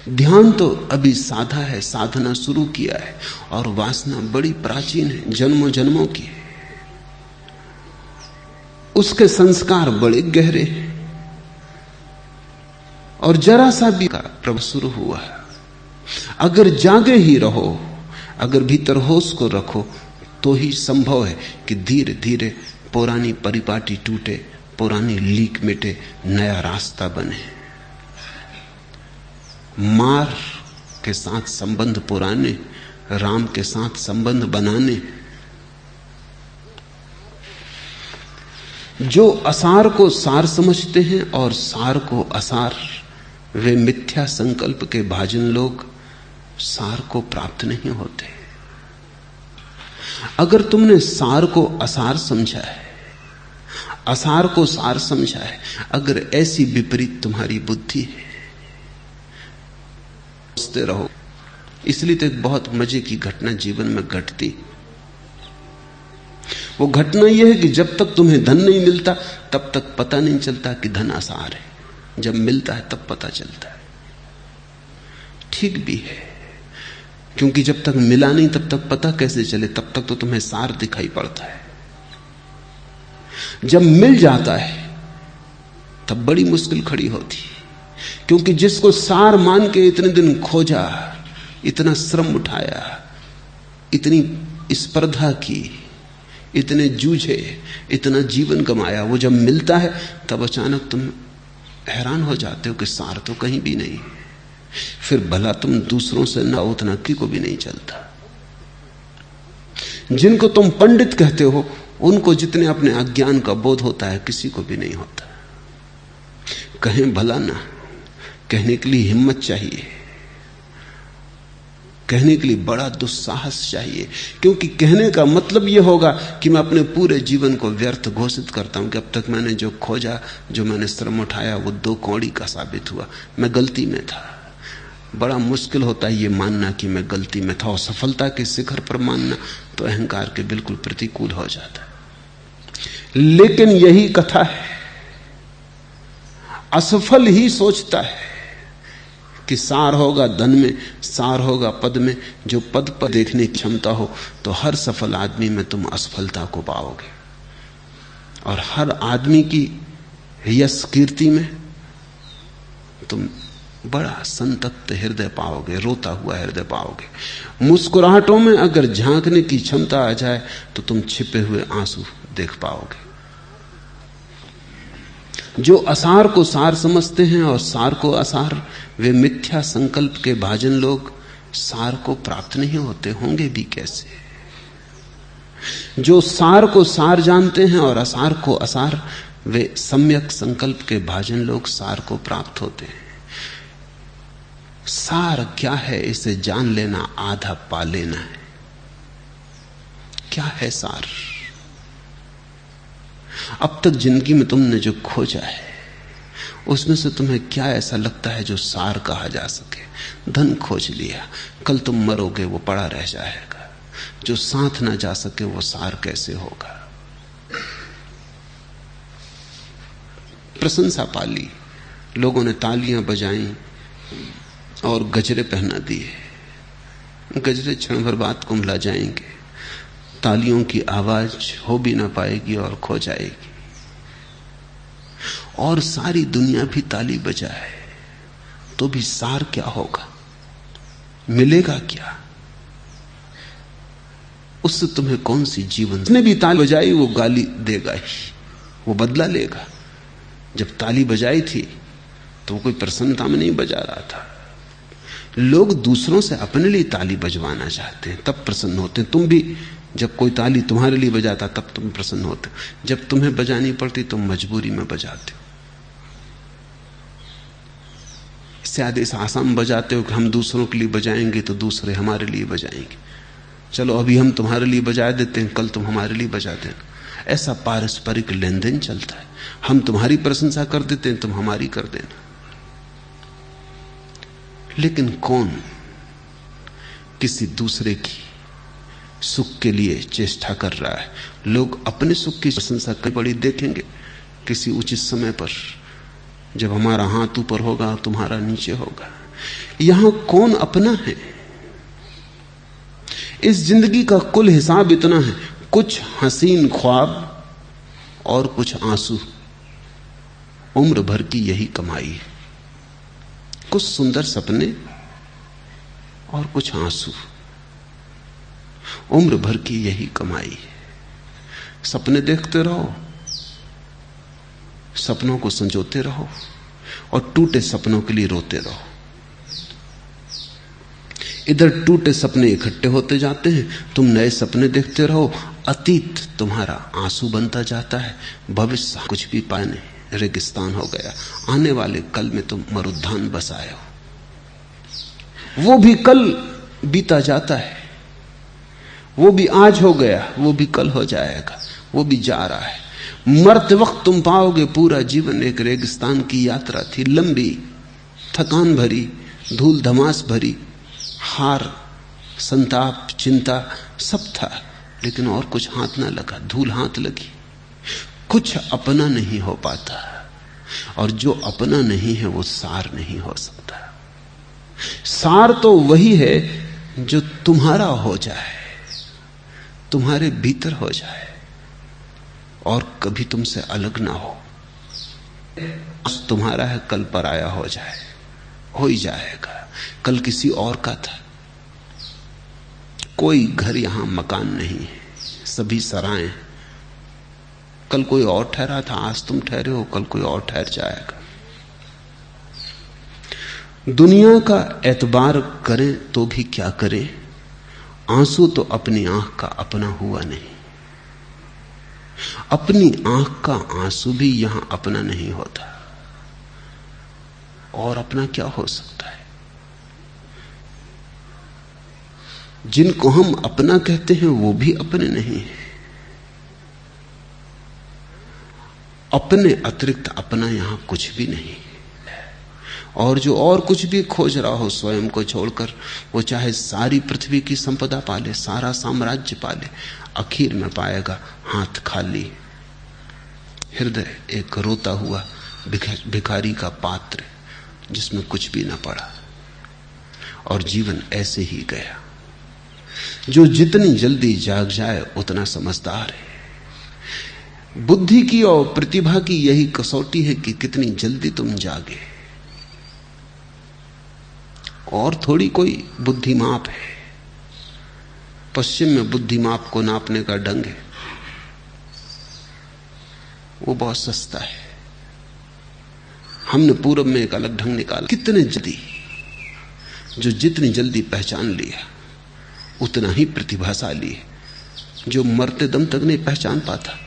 ध्यान तो अभी साधा है, साधना शुरू किया है, और वासना बड़ी प्राचीन है, जन्मों जन्मों की है। उसके संस्कार बड़े गहरे हैं और जरा सा भी का प्रभु शुरू हुआ है। अगर जागे ही रहो, अगर भीतर होश को रखो, तो ही संभव है कि धीरे धीरे पुरानी परिपाटी टूटे, पुरानी लीक मिटे, नया रास्ता बने। मार के साथ संबंध पुराने, राम के साथ संबंध बनाने। जो असार को सार समझते हैं और सार को असार, वे मिथ्या संकल्प के भाजन लोग सार को प्राप्त नहीं होते। अगर तुमने सार को असार समझा है, असार को सार समझा है, अगर ऐसी विपरीत तुम्हारी बुद्धि है, सोचते रहो। इसलिए तो एक बहुत मजे की घटना जीवन में घटती। वो घटना यह है कि जब तक तुम्हें धन नहीं मिलता तब तक पता नहीं चलता कि धन आसार है, जब मिलता है तब पता चलता है। ठीक भी है, क्योंकि जब तक मिला नहीं तब तक पता कैसे चले, तब तक तो तुम्हें सार दिखाई पड़ता है। जब मिल जाता है तब बड़ी मुश्किल खड़ी होती, क्योंकि जिसको सार मान के इतने दिन खोजा, इतना श्रम उठाया, इतनी स्पर्धा की, इतने जूझे, इतना जीवन गमाया, वो जब मिलता है तब अचानक तुम हैरान हो जाते हो कि सार तो कहीं भी नहीं। फिर भला तुम दूसरों से ना उतना की को भी नहीं चलता। जिनको तुम पंडित कहते हो उनको जितने अपने अज्ञान का बोध होता है किसी को भी नहीं होता। कहें भला ना, कहने के लिए हिम्मत चाहिए, कहने के लिए बड़ा दुस्साहस चाहिए, क्योंकि कहने का मतलब यह होगा कि मैं अपने पूरे जीवन को व्यर्थ घोषित करता हूं कि अब तक मैंने जो खोजा, जो मैंने श्रम उठाया, वो 2 कौड़ी का साबित हुआ, मैं गलती में था। बड़ा मुश्किल होता है ये मानना कि मैं गलती में था, और सफलता के शिखर पर मानना तो अहंकार के बिल्कुल प्रतिकूल हो जाता है। लेकिन यही कथा है, असफल ही सोचता है कि सार होगा धन में, सार होगा पद में। जो पद पर देखने की क्षमता हो तो हर सफल आदमी में तुम असफलता को पाओगे, और हर आदमी की यश कीर्ति में तुम बड़ा संतप्त हृदय पाओगे, रोता हुआ हृदय पाओगे। मुस्कुराहटों में अगर झांकने की क्षमता आ जाए तो तुम छिपे हुए आंसू देख पाओगे। जो असार को सार समझते हैं और सार को असार, वे मिथ्या संकल्प के भाजन लोग सार को प्राप्त नहीं होते, होंगे भी कैसे। जो सार को सार जानते हैं और असार को असार, वे सम्यक संकल्प के भाजन लोग सार को प्राप्त होते हैं। सार क्या है इसे जान लेना आधा पा लेना है। क्या है सार? अब तक जिंदगी में तुमने जो खोजा है उसमें से तुम्हें क्या ऐसा लगता है जो सार कहा जा सके? धन खोज लिया, कल तुम मरोगे वो पड़ा रह जाएगा। जो साथ ना जा सके वो सार कैसे होगा? प्रशंसा पाली, लोगों ने तालियां बजाई और गजरे पहना दिए। गजरे क्षण भर बाद कुंभला जाएंगे, तालियों की आवाज हो भी ना पाएगी और खो जाएगी। और सारी दुनिया भी ताली बजाए, तो भी सार क्या होगा, मिलेगा क्या? उससे तुम्हें कौन सी जीवन? उसने भी ताली बजाई, वो गाली देगा ही, वो बदला लेगा। जब ताली बजाई थी तो वो कोई प्रसन्नता में नहीं बजा रहा था। लोग दूसरों से अपने लिए ताली बजवाना चाहते हैं, तब प्रसन्न होते हैं। तुम भी जब कोई ताली तुम्हारे लिए बजाता तब तुम प्रसन्न होते हो। जब तुम्हें बजानी पड़ती तुम मजबूरी में बजाते हो। शायद इस आशा में बजाते हो कि हम दूसरों के लिए बजाएंगे तो दूसरे हमारे लिए बजाएंगे। चलो अभी हम तुम्हारे लिए बजा देते हैं, कल तुम हमारे लिए बजा देना। ऐसा पारस्परिक लेन देन चलता है। हम तुम्हारी प्रशंसा कर देते हैं, तुम हमारी कर देना। लेकिन कौन किसी दूसरे की सुख के लिए चेष्टा कर रहा है? लोग अपने सुख की प्रशंसा कई बड़ी देखेंगे किसी उचित समय पर, जब हमारा हाथ ऊपर होगा तुम्हारा नीचे होगा। यहां कौन अपना है? इस जिंदगी का कुल हिसाब इतना है, कुछ हसीन ख्वाब और कुछ आंसू। उम्र भर की यही कमाई है, कुछ सुंदर सपने और कुछ आंसू। उम्र भर की यही कमाई है। सपने देखते रहो, सपनों को संजोते रहो और टूटे सपनों के लिए रोते रहो। इधर टूटे सपने इकट्ठे होते जाते हैं, तुम नए सपने देखते रहो। अतीत तुम्हारा आंसू बनता जाता है, भविष्य कुछ भी पाए नहीं, रेगिस्तान हो गया। आने वाले कल में तुम मरुद्यान बसाए हो। वो भी कल बीता जाता है, वो भी आज हो गया, वो भी कल हो जाएगा, वो भी जा रहा है। मरते वक्त तुम पाओगे पूरा जीवन एक रेगिस्तान की यात्रा थी, लंबी, थकान भरी, धूल धमास भरी, हार, संताप, चिंता सब था, लेकिन और कुछ हाथ ना लगा, धूल हाथ लगी। कुछ अपना नहीं हो पाता, और जो अपना नहीं है वो सार नहीं हो सकता। सार तो वही है जो तुम्हारा हो जाए, तुम्हारे भीतर हो जाए और कभी तुमसे अलग ना हो। आज तुम्हारा है, कल पराया हो जाए, हो ही जाएगा। कल किसी और का था। कोई घर यहां मकान नहीं है, सभी सराएं। कल कोई और ठहरा था, आज तुम ठहरे हो, कल कोई और ठहर जाएगा। दुनिया का एतबार करें तो भी क्या करें, आंसू तो अपनी आंख का अपना हुआ नहीं। अपनी आंख का आंसू भी यहां अपना नहीं होता, और अपना क्या हो सकता है? जिनको हम अपना कहते हैं वो भी अपने नहीं है। अपने अतिरिक्त अपना यहां कुछ भी नहीं। और जो और कुछ भी खोज रहा हो स्वयं को छोड़कर, वो चाहे सारी पृथ्वी की संपदा पाले, सारा साम्राज्य पाले, आखिर में पाएगा हाथ खाली, हृदय एक रोता हुआ भिखारी का पात्र जिसमें कुछ भी ना पड़ा, और जीवन ऐसे ही गया। जो जितनी जल्दी जाग जाए उतना समझदार है। बुद्धि की और प्रतिभा की यही कसौटी है कि कितनी जल्दी तुम जागे। और थोड़ी कोई बुद्धिमाप है। पश्चिम में बुद्धिमाप को नापने का ढंग है, वो बहुत सस्ता है। हमने पूरब में एक अलग ढंग निकाला। कितने जल्दी, जो जितनी जल्दी पहचान लिया उतना ही प्रतिभाशाली है। जो मरते दम तक नहीं पहचान पाता,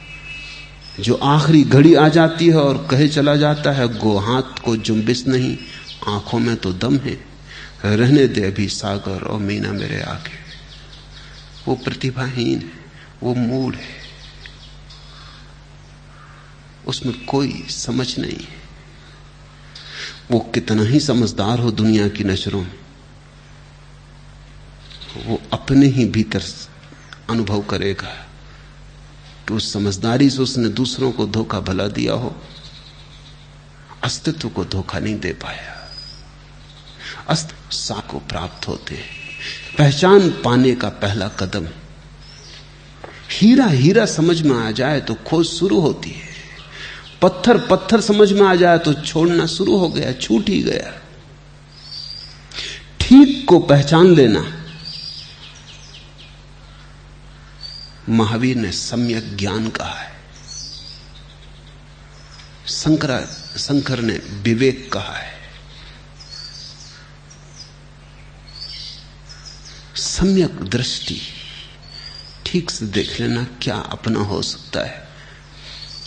जो आखिरी घड़ी आ जाती है और कहे चला जाता है, गो हाथ को जुम्बिश नहीं, आंखों में तो दम है, रहने दे अभी सागर और मीना मेरे आगे, वो प्रतिभाहीन है, वो मूड है, उसमें कोई समझ नहीं है। वो कितना ही समझदार हो दुनिया की नजरों में, वो अपने ही भीतर अनुभव करेगा कि उस समझदारी से उसने दूसरों को धोखा भला दिया हो, अस्तित्व को धोखा नहीं दे पाया। अस्तित्व को प्राप्त होते हैं। पहचान पाने का पहला कदम। हीरा हीरा समझ में आ जाए तो खोज शुरू होती है। पत्थर पत्थर समझ में आ जाए तो छोड़ना शुरू हो गया, छूट ही गया। को पहचान लेना महावीर ने सम्यक ज्ञान कहा है, शंकर ने विवेक कहा है। सम्यक दृष्टि, ठीक से देख लेना क्या अपना हो सकता है,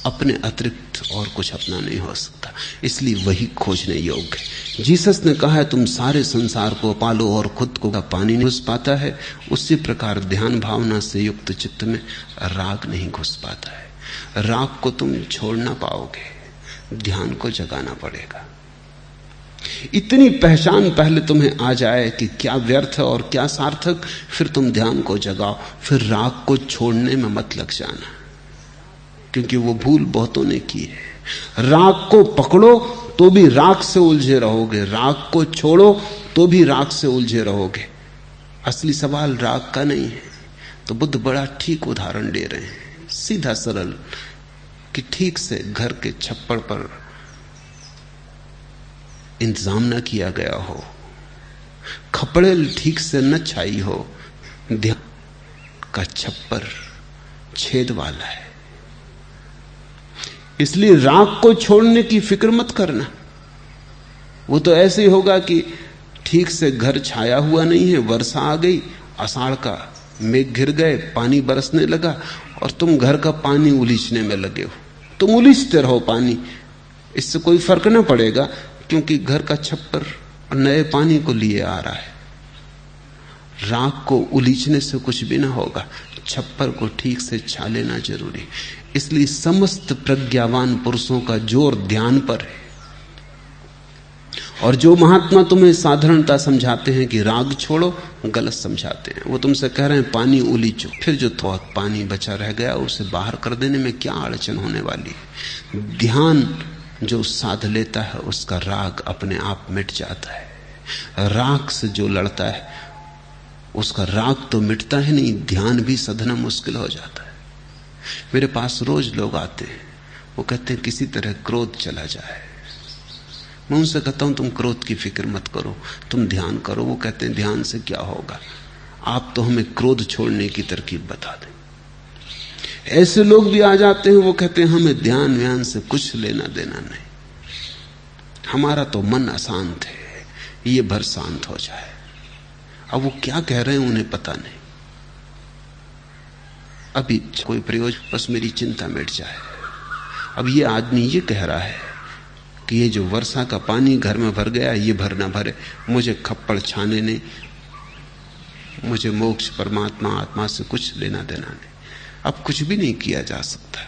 अपने अतिरिक्त और कुछ अपना नहीं हो सकता। इसलिए वही खोजने योग्य है। जीसस ने कहा है तुम सारे संसार को पालो और खुद को पानी नहीं घुस पाता है, उसी प्रकार ध्यान भावना से युक्त चित्त में राग नहीं घुस पाता है। राग को तुम छोड़ ना पाओगे, ध्यान को जगाना पड़ेगा। इतनी पहचान पहले तुम्हें आ जाए कि क्या व्यर्थ है और क्या सार्थक, फिर तुम ध्यान को जगाओ। फिर राग को छोड़ने में मत लग जाना, क्योंकि वो भूल बहुतों ने की है। राग को पकड़ो तो भी राग से उलझे रहोगे, राग को छोड़ो तो भी राग से उलझे रहोगे। असली सवाल राग का नहीं है। तो बुद्ध बड़ा ठीक उदाहरण दे रहे हैं, सीधा सरल, कि ठीक से घर के छप्पर पर इंतजाम न किया गया हो, खपड़े ठीक से न छाई हो, ध्यान का छप्पर छेद वाला है। इसलिए राग को छोड़ने की फिक्र मत करना। वो तो ऐसे ही होगा कि ठीक से घर छाया हुआ नहीं है, वर्षा आ गई, आषाढ़ का मेघ घिर गए, पानी बरसने लगा और तुम घर का पानी उलीचने में लगे हो। तुम उलीचते रहो पानी, इससे कोई फर्क ना पड़ेगा, क्योंकि घर का छप्पर नए पानी को लिए आ रहा है। राग को उलीचने से कुछ भी ना होगा, छप्पर को ठीक से छा लेना जरूरी। इसलिए समस्त प्रज्ञावान पुरुषों का जोर ध्यान पर है। और जो महात्मा तुम्हें साधारणता समझाते हैं कि राग छोड़ो, गलत समझाते हैं। वो तुमसे कह रहे हैं पानी उलीचो, फिर जो थोड़ा पानी बचा रह गया उसे बाहर कर देने में क्या अड़चन होने वाली है। ध्यान जो साध लेता है उसका राग अपने आप मिट जाता है। राग से जो लड़ता है उसका राग तो मिटता है नहीं, ध्यान भी साधना मुश्किल हो जाता है। मेरे पास रोज लोग आते हैं, वो कहते हैं किसी तरह क्रोध चला जाए। मैं उनसे कहता हूं तुम क्रोध की फिक्र मत करो, तुम ध्यान करो। वो कहते हैं ध्यान से क्या होगा, आप तो हमें क्रोध छोड़ने की तरकीब बता दें। ऐसे लोग भी आ जाते हैं, वो कहते हैं हमें ध्यान व्यान से कुछ लेना देना नहीं, हमारा तो मन अशांत है, ये भर शांत हो जाए। अब वो क्या कह रहे हैं उन्हें पता नहीं, अभी कोई प्रयोजन, बस मेरी चिंता मिट जाए। अब ये आदमी ये कह रहा है कि ये जो वर्षा का पानी घर में भर गया, ये भर ना भरे, मुझे खप्पड़ छाने नहीं, मुझे मोक्ष परमात्मा आत्मा से कुछ लेना देना नहीं। अब कुछ भी नहीं किया जा सकता,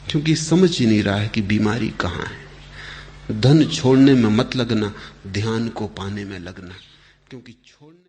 क्योंकि समझ ही नहीं रहा है कि बीमारी कहां है। धन छोड़ने में मत लगना, ध्यान को पाने में लगना, क्योंकि छोड़ने